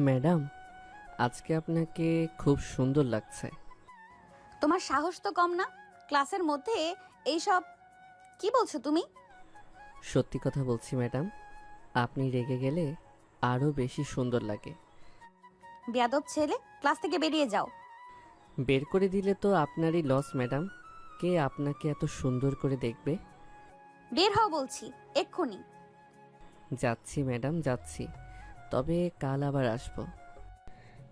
Madam, আজকে আপনাকে খুব সুন্দর লাগছে। তোমার সাহস তো কম না, ক্লাসের মধ্যে এইসব কি বলছো তুমি? সত্যি কথা বলছি ম্যাডাম, আপনি রেগে গেলে আরও বেশি সুন্দর লাগে। বেয়াদব ছেলে, ক্লাস থেকে বেরিয়ে যাও। বের করে দিলে তো আপনারই লস ম্যাডাম। কে আপনাকে এত সুন্দর করে দেখবে? বের হও বলছি, এক্ষুনি। যাচ্ছি ম্যাডাম, যাচ্ছি, তবে কাল আবার আসবো।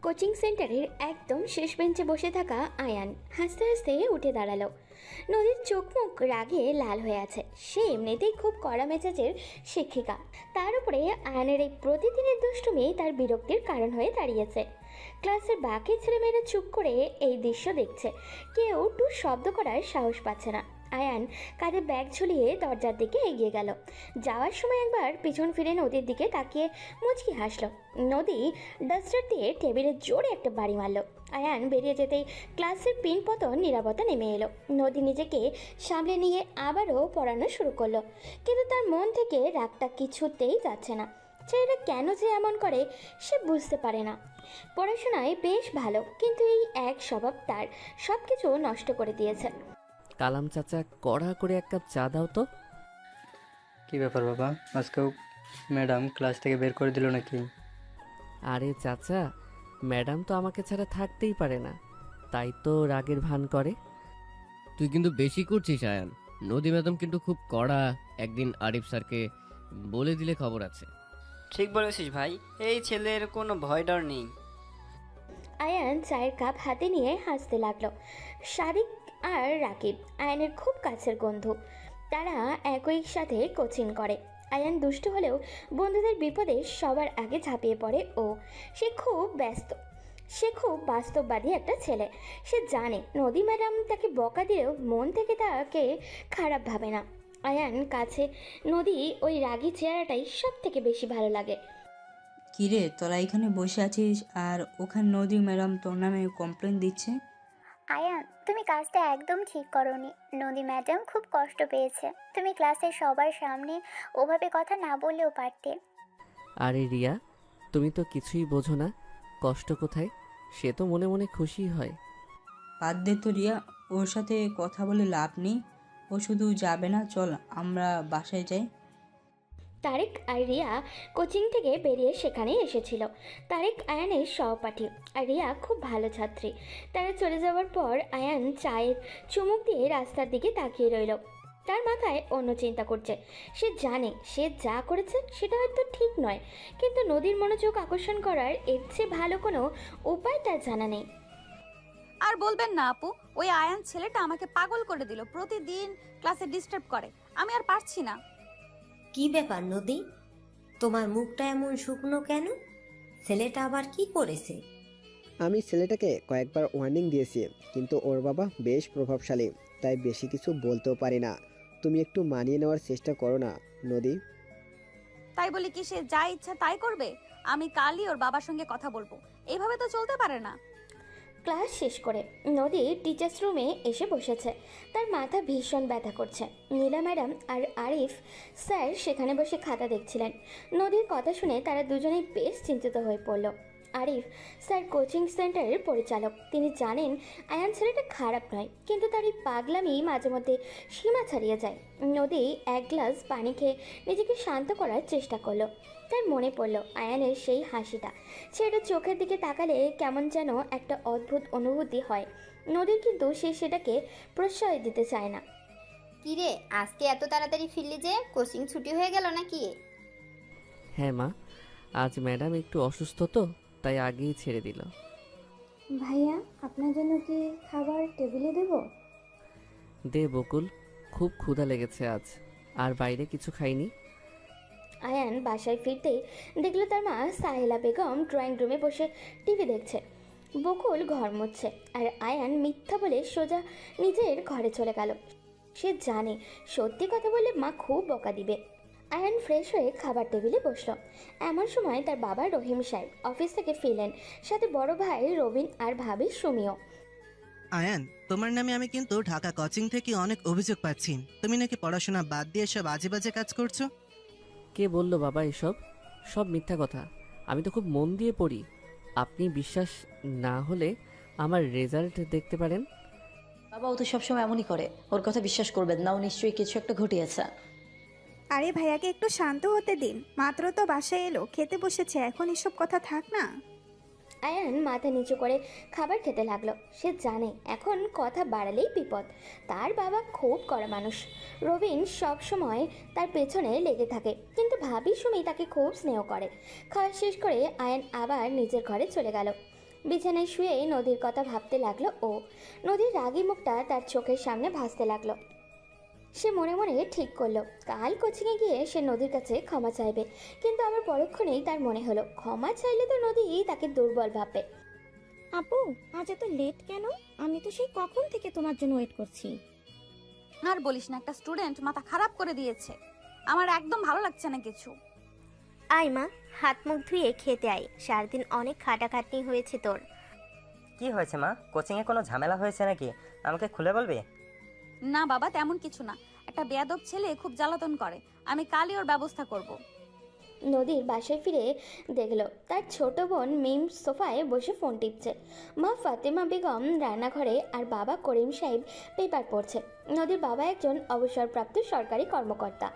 কোচিং সেন্টারের একদম শেষ বেঞ্চে বসে থাকা আয়ান হাসতে হাসতে উঠে দাঁড়ালো। নদীর চোখ মুখ রাগে লাল হয়ে আছে। সে এমনিতেই খুব কড়া মেজাজের শিক্ষিকা, তার উপরে আয়ানের এই প্রতিদিনের দুষ্টুমি তার বিরক্তির কারণ হয়ে দাঁড়িয়েছে। ক্লাসের বাকি ছেলেমেয়েরা চুপ করে এই দৃশ্য দেখছে, কেউ টু শব্দ করার সাহস পাচ্ছে না। আয়ান কাঁধে ব্যাগ ঝুলিয়ে দরজার দিকে এগিয়ে গেল। যাওয়ার সময় একবার পিছন ফিরে নদীর দিকে তাকিয়ে মুচকি হাসল। নদী ডাস্টার দিয়ে টেবিলে জোরে একটা বাড়ি মারল। আয়ান বেরিয়ে যেতেই ক্লাসের পিন পতন নিরাপত্তা নেমে এলো। নদী নিজেকে সামলে নিয়ে আবারও পড়ানো শুরু করলো, কিন্তু তার মন থেকে রাগটা কিছুতেই যাচ্ছে না। ছেলেটা কেন যে এমন করে সে বুঝতে পারে না। পড়াশোনায় বেশ ভালো, কিন্তু এই এক স্বভাব তার সব কিছু নষ্ট করে দিয়েছে। কালাম চাচা, কড়া করে এক কাপ চা দাও তো। কি ব্যাপার বাবা, আজকেও ম্যাডাম ক্লাস থেকে বের করে দিল নাকি? আরে চাচা, ম্যাডাম তো আমাকে ছাড়া থাকতেই পারে না, তাই তো রাগের ভান করে। তুই কিন্তু বেশি করছিস আয়ান। নদী ম্যাডাম কিন্তু খুব কড়া। একদিন আরিফ স্যারকে বলে দিলে খবর আছে। ঠিক বলেছিস ভাই, এই ছেলের কোনো ভয় ডর নেই। আয়ান চায়ের কাপ হাতে নিয়ে হাসতে লাগলো। সাদিক আর রাকিব আয়ানের খুব কাছের বন্ধু, তারা একই সাথে কোচিং করে। আয়ান দুষ্ট হলেও বন্ধুদের বিপদে সবার আগে ঝাঁপিয়ে পড়ে ও। সে খুব বাস্তববাদী একটা ছেলে। সে জানে নদী ম্যাডাম তাকে বকা দিলেও মন থেকে তাকে খারাপ ভাবে না। আয়ান কাছে নদী ওই রাগী চেহারাটাই সব থেকে বেশি ভালো লাগে। কিরে, তোরা এখানে বসে আছিস আর ওখানে নদী ম্যাডাম তোর নামে কমপ্লেন দিচ্ছে? আয়ান, তুমি কাজটা একদম ঠিক করোনি। নদী ম্যাডাম খুব কষ্ট পেয়েছে। তুমি ক্লাসের সবার সামনে ওভাবে কথা না বললেও পারতে। আরে রিয়া, তুমি তো কিছুই বোঝো না, কষ্ট কোথায়। সে তো মনে মনে খুশি হয়। বাদ দে তো রিয়া, ওর সাথে কথা বলে লাভ নেই। ও শুধু যাবে না, চল আমরা বাসায় যাই। তারেক আর রিয়া কোচিং থেকে বেরিয়ে সেখানে এসেছিল। তারেক আয়ানের সহপাঠী আর রিয়া খুব ভালো ছাত্রী। তারা চলে যাওয়ার পর আয়ান চায়ের চুমুক দিয়ে রাস্তার দিকে তাকিয়ে রইল। তার মাথায় অন্য চিন্তা করছে। সে জানে সে যা করেছে সেটা হয়তো ঠিক নয়, কিন্তু নদীর মনোযোগ আকর্ষণ করার এর চেয়ে ভালো কোনো উপায় তার জানা নেই। আর বলবেন না আপু, ওই আয়ান ছেলেটা আমাকে পাগল করে দিল, প্রতিদিন ক্লাসে ডিস্টার্ব করে। আমি আর পারছি না। কি ব্যাপার নদী, তোমার মুখটা এমন শুকনো কেন? ছেলেটা আবার কি করেছে? আমি ছেলেটাকে কয়েকবার ওয়ার্নিং দিয়েছি, কিন্তু ওর বাবা বেশ প্রভাবশালী, তাই বেশি কিছু বলতেও পারি না। তুমি একটু মানিয়ে নেওয়ার চেষ্টা করো না নদী। তাই বলি কি সে যা ইচ্ছা তাই করবে? আমি কালই ওর বাবার সঙ্গে কথা বলবো। এইভাবে তো চলতে পারে না। ক্লাস শেষ করে নদী টিচার্স রুমে এসে বসেছে। তার মাথা ভীষণ ব্যথা করছে। নীলা ম্যাডাম আর আরিফ স্যার সেখানে বসে খাতা দেখছিলেন। নদীর কথা শুনে তারা দুজনেই বেশ চিন্তিত হয়ে পড়ল। আরিফ স্যার কোচিং সেন্টারের পরিচালক, তিনি জানেন আয়ান ছেলেটা খারাপ নয়, কিন্তু তার এই পাগলামি মাঝে মধ্যে সীমা ছাড়িয়ে যায়। নদী এক গ্লাস পানি খেয়ে নিজেকে শান্ত করার চেষ্টা করলো। তার মনে পড়ল আয়ানের সেই হাসিটা। সেটা চোখের দিকে তাকালে কেমন যেন একটা অদ্ভুত অনুভূতি হয়। নদীর কিন্তু সে সেটাকে প্রশ্রয় দিতে চায় না। কিরে, আজকে এত তাড়াতাড়ি ফিরলি যে? কোচিং ছুটি হয়ে গেল নাকি? হ্যাঁ মা, আজ ম্যাডাম একটু অসুস্থ তো, তাই আগেই ছেড়ে দিল। ভাইয়া, আপনার জন্য কি খাবার টেবিলে দেব? দে বকুল, খুব ক্ষুধা লেগেছে আজ, আর বাইরে কিছু খাইনি। আয়ান বাসায় ফিরতেই দেখলো তার মা সাহেলা বেগম ড্রয়িং রুমে বসে টিভি দেখছে। বকুল ঘর মুছছে, আর আয়ান মিথ্যা বলে সোজা নিজের ঘরে চলে গেল। সে জানে সত্যি কথা বললে মা খুব বকা দিবে। আয়ান ফ্রেশ হয়ে খাবার টেবিলে বসলো। এমন সময় তার বাবা রহিম সাহেব অফিস থেকে ফিরলেন, সাথে বড় ভাই রবিন আর ভাবি সুমিও। আয়ান, তোমার নামে আমি কিন্তু ঢাকা কোচিং থেকে অনেক অভিযোগ পাচ্ছি। তুমি নাকি পড়াশোনা বাদ দিয়ে সব আজে বাজে কাজ করছো। কে বললো বাবা এসব? সব মিথ্যা কথা। আমি তো খুব মন দিয়ে পড়ি। আপনি বিশ্বাস না হলে আমার রেজাল্ট দেখতে পারেন। বাবা ও তো সবসময় এমনই করে, ওর কথা বিশ্বাস করবেন না, ও নিশ্চয়ই কিছু একটা ঘটিয়েছে। আরে ভাইয়াকে একটু শান্ত হতে দিন, মাত্র তো বাসায় এলো, খেতে বসেছে, এখন এসব কথা থাক না। আয়ান মাথা নিচু করে খাবার খেতে লাগলো। সে জানে এখন কথা বাড়ালেই বিপদ। তার বাবা খুব কড়া মানুষ। রবিন সব সময় তার পেছনে লেগে থাকে, কিন্তু ভাবি সুমি তাকে খুব স্নেহ করে। খাওয়া শেষ করে আয়ান আবার নিজের ঘরে চলে গেল। বিছানায় শুয়ে নদীর কথা ভাবতে লাগলো ও। নদীর রাগী মুখটা তার চোখের সামনে ভাসতে লাগলো। সে মনে মনে ঠিক করলো কাল কোচিংয়ে গিয়ে সে নদীর কাছে ক্ষমা চাইবে, কিন্তু আবার পরক্ষণেই তার মনে হলো ক্ষমা চাইলে তো নদী তাকে দুর্বল ভাববে। আপু, আজ এত লেট কেন? আমি তো সেই কখন থেকে তোমার জন্য ওয়েট করছি। আর বলিস না, একটা স্টুডেন্ট মাথা খারাপ করে দিয়েছে। আমার একদম ভালো লাগছে না কিছু। আয় মা, হাত মুখ ধুয়ে খেতে আয়, সারাদিন অনেক খাটাখাটনি হয়েছে তোর। কি হয়েছে মা? কোচিংয়ে কোনো ঝামেলা হয়েছে নাকি? আমাকে খুলে বলবি? না বাবা, তেমন কিছু না। একটা বেয়াদব ছেলে খুব জ্বালাতন করে, আমি কালই ওর ব্যবস্থা করব। নদীর বাসায় ফিরে দেখলো তার ছোট বোন মিম সোফায় বসে ফোন টিপছে। মা ফাতেমা বেগম রান্নাঘরে আর বাবা করিম সাহেব পেপার পড়ছে। নদীর বাবা একজন অবসরপ্রাপ্ত সরকারি কর্মকর্তা।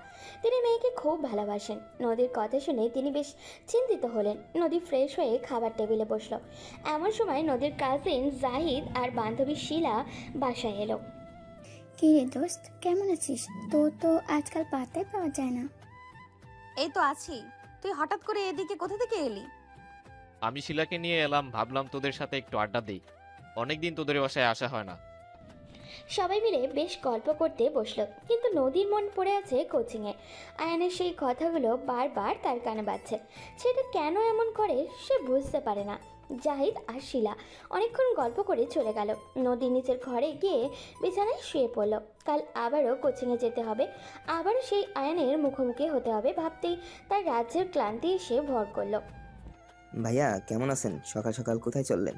তিনি মেয়েকে খুব ভালোবাসেন। নদীর কথা শুনে তিনি বেশ চিন্তিত হলেন। নদী ফ্রেশ হয়ে খাবার টেবিলে বসলো। এমন সময় নদীর কাজিন জাহিদ আর বান্ধবী শিলা বাসায় এলো। কি রে দোস্ত, কেমন আছিস? তোর তো আজকাল পাতাই পাওয়া যায় না। এই তো আছি। তুই হঠাৎ করে এদিকে কোথা থেকে এলি? আমি শিলাকে নিয়ে এলাম, ভাবলাম তোদের সাথে একটু আড্ডা দিই, অনেকদিন তোদের বাসায় আসা হয় না। সবাই মিলে বেশ গল্প করতে বসলো, কিন্তু নদীর মন পড়ে আছে কোচিংয়ে। আয়ানের সেই কথাগুলো বারবার তার কানে বাজছে। সেটা কেন এমন করে সে বুঝতে পারে না। জাহিদ আর শিলা অনেকক্ষণ গল্প করে চলে গেল। নদী নিচের ঘরে গিয়ে বিছানায় শুয়ে পড়ল। কাল আবারও কোচিংয়ে যেতে হবে, আবারও সেই আয়ানের মুখোমুখি হতে হবে ভাবতেই তার রাজ্যের ক্লান্তি এসে ভর করলো। ভাইয়া কেমন আছেন? সকাল সকাল কোথায় চললেন?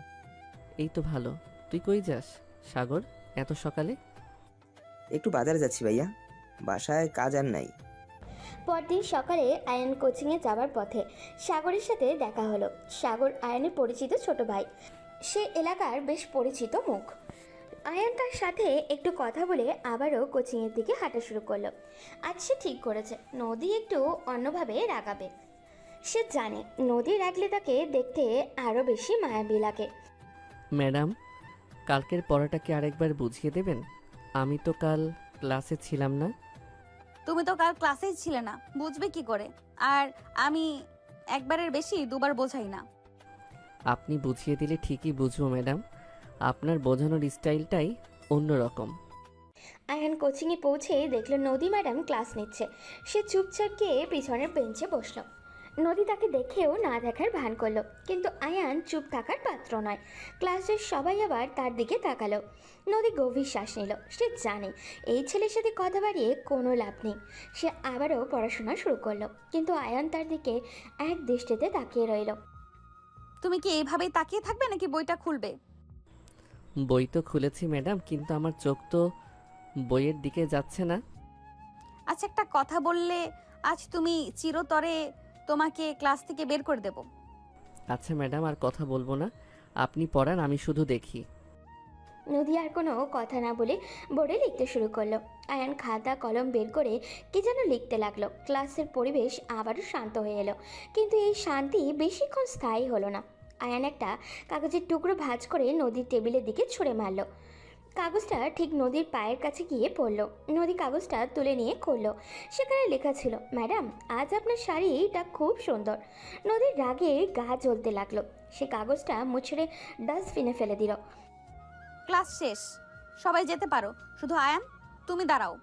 এই তো ভালো। তুই কই যাস সাগর এত সকালে? একটু বাজারে যাচ্ছি ভাইয়া, বাসায় কাজ আর নাই। পরদিন সকালে আয়ান কোচিংয়ে যাওয়ার পথে সাগরের সাথে দেখা হলো। সাগর আয়ানের পরিচিত ছোট ভাই। সে এলাকার বেশ পরিচিত মুখ। আয়ান তার সাথে একটু কথা বলে আবারও কোচিংয়ের দিকে হাঁটা শুরু করলো। আজ সে ঠিক করেছে নদী একটু অন্যভাবে রাগাবে। সে জানে নদী রাগলে তাকে দেখতে আরও বেশি মায়াবী লাগে। ম্যাডাম, কালকের পড়াটা কি আরেকবার বুঝিয়ে দেবেন? আমি তো কাল ক্লাসে ছিলাম না। তুমি তো কাল ক্লাসেই ছিলে না, বুঝবে কি করে? আর আমি একবারের বেশি দুবার বোঝাই না। আপনি বুঝিয়ে দিলে ঠিকই বুঝবো ম্যাডাম, আপনার বোঝানোর স্টাইলটাই অন্যরকম। আয়ান কোচিংয়ে পৌঁছে দেখলো নদী ম্যাডাম ক্লাস নিচ্ছে। সে চুপচাপ গিয়ে পিছনের বেঞ্চে বসলো। নদী তাকে দেখেও না দেখার ভান করলো, কিন্তু আয়ান চুপ থাকার পাত্র নয়। ক্লাসের সবাই আবার তার দিকে তাকালো। নদী গভীর শ্বাস নিল। সে জানে এই ছেলের সাথে কথা বাড়িয়ে কোনো লাভ নেই। সে আবারও পড়াশোনা শুরু করলো, কিন্তু আয়ান তার দিকে এক দৃষ্টিতে তাকিয়ে রইল। তুমি কি এইভাবেই তাকিয়ে থাকবে নাকি বইটা খুলবে? বই তো খুলেছি ম্যাডাম, কিন্তু আমার চোখ তো বইয়ের দিকে যাচ্ছে না। আচ্ছা, একটা কথা বললে আজ তুমি চিরতরে তোমাকে ক্লাস থেকে বের করে দেব। আচ্ছা ম্যাডাম, আর কথা বলবো না, আপনি পড়ান, আমি শুধু দেখি। নদী আর কোনো কথা না বলে বোর্ডে লিখতে শুরু করলো। আয়ান খাতা কলম বের করে কি যেন লিখতে লাগলো। ক্লাসের পরিবেশ আবারও শান্ত হয়ে এলো, কিন্তু এই শান্তি বেশিক্ষণ স্থায়ী হলো না। আয়ান একটা কাগজের টুকরো ভাঁজ করে নদীর টেবিলের দিকে ছুঁড়ে মারলো। কাগজটা ঠিক নদীর পায়ের কাছে গিয়ে পড়লো। নদী কাগজটা তুলে নিয়ে খুললো। সেখানে লেখা ছিল, ম্যাডাম আজ আপনার শাড়িটা খুব সুন্দর। নদীর রাগে গা জ্বলতে লাগলো। সে কাগজটা মুছড়ে ডাস্টবিনে ফেলে দিল। ক্লাস শেষ, সবাই যেতে পারো, শুধু আয়ান তুমি দাঁড়াও।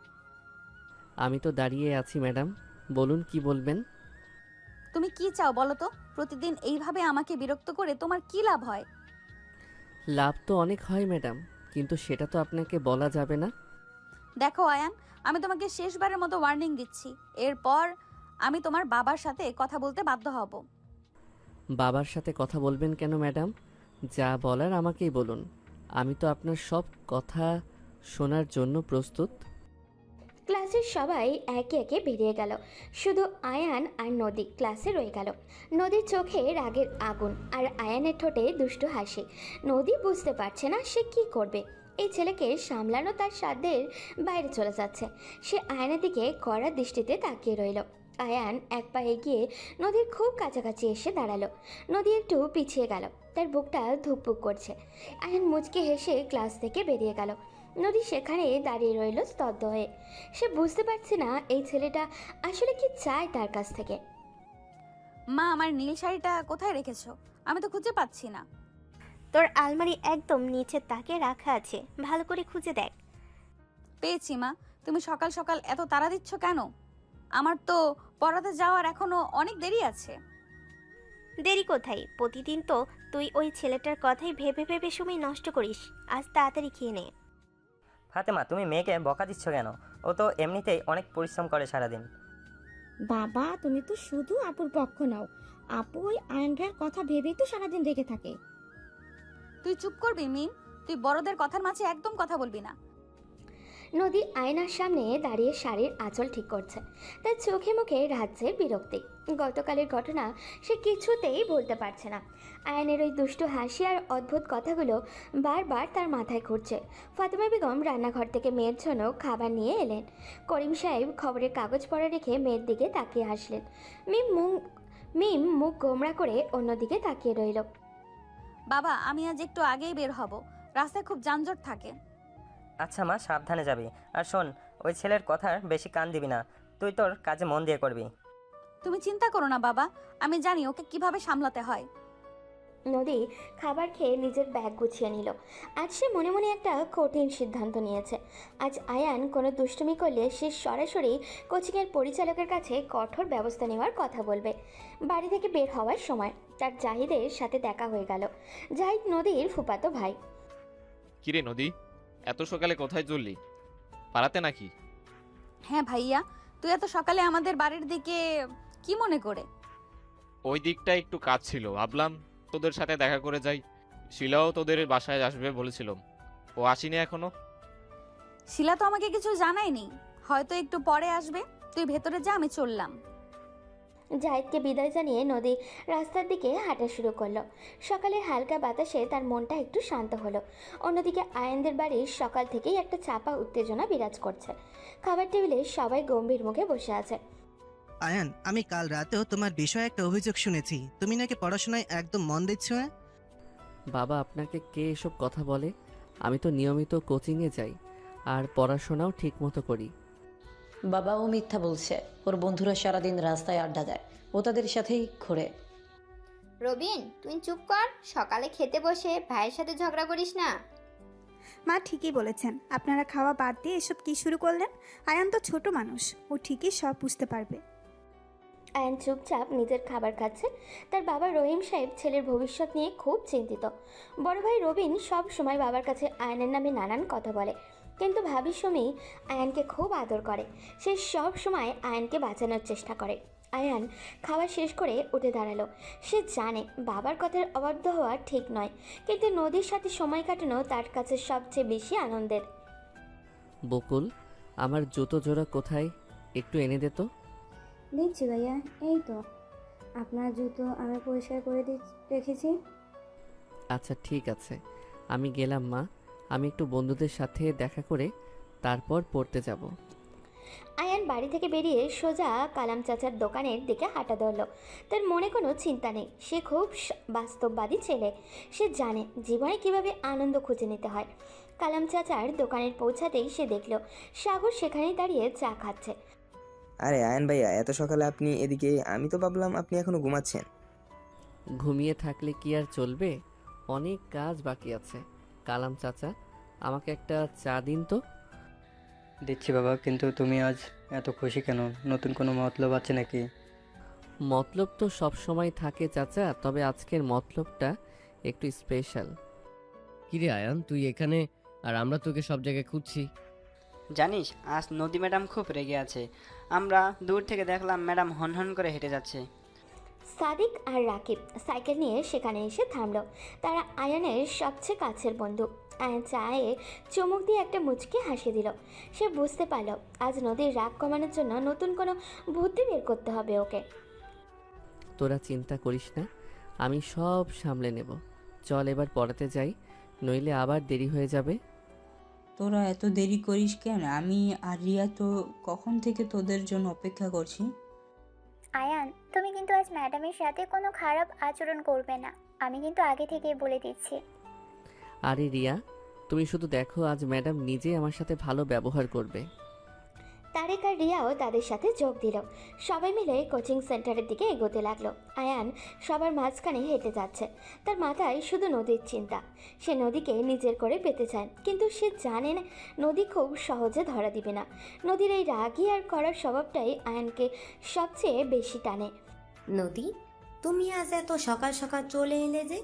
আমি তো দাঁড়িয়ে আছি ম্যাডাম, বলুন কি বলবেন। তুমি কি চাও বলো তো? প্রতিদিন এইভাবে আমাকে বিরক্ত করে তোমার কি লাভ হয়? লাভ তো অনেক হয় ম্যাডাম, কিন্তু সেটা তো আপনাকে বলা যাবে না। দেখো আয়ান, আমি তোমাকে শেষবারের মতো ওয়ার্নিং দিচ্ছি। এরপর আমি তোমার বাবার সাথে কথা বলতে বাধ্য হব। বাবার সাথে কথা বলবেন কেন ম্যাডাম? যা বলার আমাকেই বলুন, আমি তো আপনার সব কথা শোনার জন্য প্রস্তুত। ক্লাসের সবাই একে একে বেরিয়ে গেল, শুধু আয়ান আর নদী ক্লাসে রয়ে গেল। নদীর চোখে রাগের আগুন আর আয়ানের ঠোঁটে দুষ্টু হাসি। নদী বুঝতে পারছে না সে কি করবে। এই ছেলেকে সামলানো তার সাধ্যের বাইরে চলে যাচ্ছে। সে আয়ানের দিকে কড়া দৃষ্টিতে তাকিয়ে রইল। আয়ান এক পা এগিয়ে নদীর খুব কাছাকাছি এসে দাঁড়ালো। নদী একটু পিছিয়ে গেল, তার বুকটা ধুকপুক করছে। আয়ান মুচকে হেসে ক্লাস থেকে বেরিয়ে গেল। নদী সেখানে দাঁড়িয়ে রইল স্তব্ধ হয়ে। সে বুঝতে পারছে না এই ছেলেটা আসলে কি চায় তার কাছ থেকে। মা, আমার নীল শাড়িটা কোথায় রেখেছো? আমি তো খুঁজে পাচ্ছি না। তোর আলমারি একদম নিচের তাকে রাখা আছে, ভালো করে খুঁজে দেখ। পেয়েছি মা। তুমি সকাল সকাল এত তাড়া দিচ্ছ কেন? আমার তো পড়াতে যাওয়ার এখনো অনেক দেরি আছে। দেরি কোথায়, প্রতিদিন তো তুই ওই ছেলেটার কথাই ভেবে ভেবে সময় নষ্ট করিস। আজ তাড়াতাড়ি খেয়ে নে। ফাতেমা, তুমি মেয়েকে বকা দিচ্ছ কেন? ও তো এমনিতেই অনেক পরিশ্রম করে সারাদিন। বাবা, তুমি তো শুধু আপুর পক্ষ নাও। আপু ওই আয়ন ভাইয়ের কথা ভেবেই তো সারাদিন রেখে থাকে। তুই চুপ করবি মিম? তুই বড়দের কথার মাঝে একদম কথা বলবি না। নদী আয়নার সামনে দাঁড়িয়ে শাড়ির আঁচল ঠিক করছে। তার চোখে মুখে রাজ্যের বিরক্তি। গতকালের ঘটনা সে কিছুতেই বলতে পারছে না। আয়নের ওই দুষ্টু হাসি আর অদ্ভুত কথাগুলো বারবার তার মাথায় ঘুরছে। ফাতেমা বেগম রান্নাঘর থেকে মেয়ের জন্য খাবার নিয়ে এলেন। করিম সাহেব খবরের কাগজ পড়া রেখে মেয়ের দিকে তাকিয়ে হাসলেন। মিম মুখ গোমড়া করে অন্যদিকে তাকিয়ে রইল। বাবা, আমি আজ একটু আগেই বের হব, রাস্তায় খুব যানজট থাকে। আচ্ছা মা, সাবধানে যাবি। আর শোন, ওই ছেলের কথার বেশি কান দিবি না। তুই তোর কাজে মন দিয়ে করবি। তুমি চিন্তা করো না বাবা, আমি জানি ওকে কিভাবে সামলাতে হয়। নদী খাবার খেয়ে নিজের ব্যাগ গুছিয়ে নিল। আজ সে মনে মনে একটা কঠিন সিদ্ধান্ত নিয়েছে। আজ আয়ান কোনো দুষ্টুমি করলে সে সরাসরি কোচিংয়ের পরিচালকের কাছে কঠোর ব্যবস্থা নেওয়ার কথা বলবে। বাড়ি থেকে বের হওয়ার সময় তার জাহিদের সাথে দেখা হয়ে গেল। জাহিদ নদীর ফুফাতো ভাই। কিরে নদী, এত সকালে কোথায় চললি? পাড়াতে নাকি? হ্যাঁ ভাইয়া, তুই এত সকালে আমাদের বাড়ির দিকে কি মনে করে? ওই দিকটা একটু কাজ ছিল, ভাবলাম তোদের সাথে দেখা করে যাই। শিলাও তোদের বাসায় আসবে বলেছিলাম, ও আসেনি এখনো। শিলা তো আমাকে কিছু জানায়নি, হয়তো একটু পরে আসবে। তুই ভেতরে যা, আমি চললাম। জাহিদকে বিদায় জানিয়ে নদী রাস্তার দিকে হাঁটা শুরু করলো। সকালে হালকা বাতাসে তার মনটা একটু শান্ত হলো। অন্যদিকে আয়ানদের বাড়ির সকাল থেকেই একটা চাপা উত্তেজনা বিরাজ করছে। খাবার টেবিলে সবাই গম্ভীর মুখে বসে আছে। আয়ান, আমি কাল রাতেও তোমার বিষয়ে একটা অভিযোগ শুনেছি। তুমি নাকি পড়াশোনায় একদম মন দিচ্ছ না? বাবা, আপনাকে কে এসব কথা বলে? আমি তো নিয়মিত কোচিংয়ে যাই আর পড়াশোনাও ঠিক মতো করি। বাবা, ও মিথ্যা বলছে। ওর বন্ধুরা সারাদিন রাস্তায় আড্ডা দেয়, ও তাদের সাথেই ঘোরে। রবিন, তুই চুপ কর। সকালে খেতে বসে ভাইয়ের সাথে ঝগড়া করিস না। মা ঠিকই বলেছেন, আপনারা খাওয়া বাদ দিয়ে এসব কি শুরু করলেন? আয়ান তো ছোট মানুষ, ও ঠিকই সব বুঝতে পারবে। আয়ান চুপচাপ নিজের খাবার খাচ্ছে। তার বাবা রহিম সাহেব ছেলের ভবিষ্যৎ নিয়ে খুব চিন্তিত। বড় ভাই রবিন সব সময় বাবার কাছে আয়ানের নামে নানান কথা বলে, কিন্তু ভাবি সুমি আয়ানকে খুব আদর করে। সে সব সময় আয়ানকে বাঁচানোর চেষ্টা করে। আয়ান খাওয়া শেষ করে উঠে দাঁড়ালো। সে জানে বাবার কথার অবাধ্য হওয়া ঠিক নয়, কিন্তু নদীর সাথে সময় কাটানো তার কাছে সবচেয়ে বেশি আনন্দের। বকুল, আমার জুতো জোড়া কোথায়? একটু এনে দে তো। দিচ্ছি ভাইয়া, এই তো আপনার জুতো আমি পরিষ্কার করে রেখেছি। আচ্ছা ঠিক আছে, আমি গেলাম মা। আমি একটু বন্ধুদের সাথে দেখা করে তারপর পড়তে যাব। আয়ান বাড়ি থেকে বেরিয়ে সোজা কালাম চাচার দোকানের দিকে হাঁটা ধরল। তার মনে কোনো চিন্তা নেই, সে খুব বাস্তববাদী ছেলে। সে জানে জীবনে কিভাবে আনন্দ খুঁজে নিতে হয়। কালাম চাচার দোকানের পৌঁছাতেই সে দেখল সাগর সেখানেই দাঁড়িয়ে চা খাচ্ছে। আরে আয়ন ভাইয়া, এত সকালে আপনি এদিকে? আমি তো ভাবলাম আপনি এখনো ঘুমাচ্ছেন। ঘুমিয়ে থাকলে কি আর চলবে? অনেক কাজ বাকি আছে। কালাম চাচা, আমাকে একটা চা দিন তো। দিচ্ছি বাবা, কিন্তু তুমি আজ এত খুশি কেন? নতুন কোনো মতলব আছে নাকি? মতলব তো সব সময় থাকে চাচা, তবে আজকের মতলবটা একটু স্পেশাল। কিরে আয়ান, তুই এখানে আর আমরা তোকে সব জায়গায় খুঁজছি। জানিস, আজ নদী ম্যাডাম খুব রেগে আছে। আমরা দূর থেকে দেখলাম ম্যাডাম হনহন করে হেঁটে যাচ্ছে। সাদিক আর রাকিব সাইকেল নিয়ে সেখানে এসে থামলো। তারা আয়ানের সবচেয়ে কাছের বন্ধু। আয়ান চায়ে চুমুক দিয়ে একটা মুচকি হাসি দিল। সে বুঝতে পারল আজ নদীর রাগ কমানোর জন্য নতুন কোনো বুদ্ধি বের করতে হবে ওকে। তোরা চিন্তা করিস না, আমি সব সামলে নেব। চল এবার পড়াতে যাই, নইলে আবার দেরি হয়ে যাবে। তোরা এত দেরি করিস কেন? আমি আর রিয়া তো কখন থেকে তোদের জন্য অপেক্ষা করছি। আয়ান, তুমি কিন্তু আজ ম্যাডামের সাথে কোনো খারাপ আচরণ করবে না, আমি কিন্তু আগে থেকেই বলে দিচ্ছি। আরে রিয়া, তুমি শুধু দেখো, আজ ম্যাডাম নিজে আমার সাথে ভালো ব্যবহার করবে। তারেক আর রিয়াও তাদের সাথে যোগ দিল। সবাই মিলে কোচিং সেন্টারের দিকে এগোতে লাগলো। আয়ান সবার মাঝখানে হেঁটে যাচ্ছে। তার মাথায় শুধু নদীর চিন্তা। সে নদীকে নিজের করে পেতে চায়, কিন্তু সে জানে না নদী খুব সহজে ধরা দিবে না। নদীর এই রাগী আর করার স্বভাবটাই আয়ানকে সবচেয়ে বেশি টানে। নদী, তুমি আজ এত সকাল সকাল চলে এলে যে?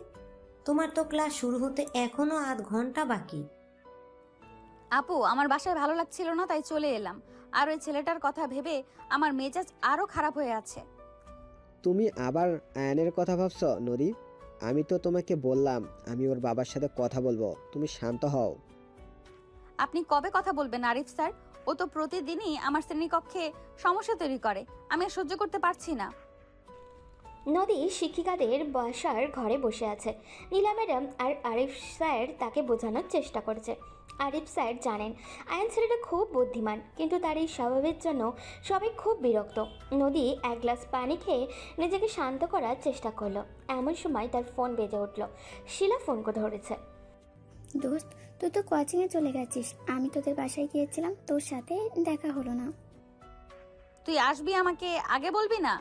তোমার তো ক্লাস শুরু হতে এখনো আধ ঘন্টা বাকি। আপু, আমার বাসায় ভালো লাগছিল না, তাই চলে এলাম। আর ওই ছেলেটার কথা ভেবে আমার মেজাজ আরো খারাপ হয়ে আছে। তুমি আবার আয়ানের কথা ভাবছো নদী? আমি তো তোমাকে বললাম আমি ওর বাবার সাথে কথা বলবো, তুমি শান্ত হও। আপনি কবে কথা বলবেন আরিফ স্যার? ও তো প্রতিদিনই আমার শ্রেণীকক্ষে সমস্যা তৈরি করে, আমি আর সহ্য করতে পারছি না। নদী শিক্ষিকাদের বাসার ঘরে বসে আছে। নীলা ম্যাডাম আর আরিফ স্যার তাকে বোঝানোর চেষ্টা করছে। আরিফ স্যার জানেন আয়ান ছেলেটা খুব বুদ্ধিমান, কিন্তু তার এই স্বভাবের জন্য সবাই খুব বিরক্ত। নদী এক গ্লাস পানি খেয়ে নিজেকে শান্ত করার চেষ্টা করলো। এমন সময় তার ফোন বেজে উঠল। শিলা ফোন করে ধরেছে। দোস্ত, তুই তো কোচিংয়ে চলে গেছিস, আমি তোদের বাসায় গিয়েছিলাম, তোর সাথে দেখা হলো না। তুই আসবি আমাকে আগে বলবি না?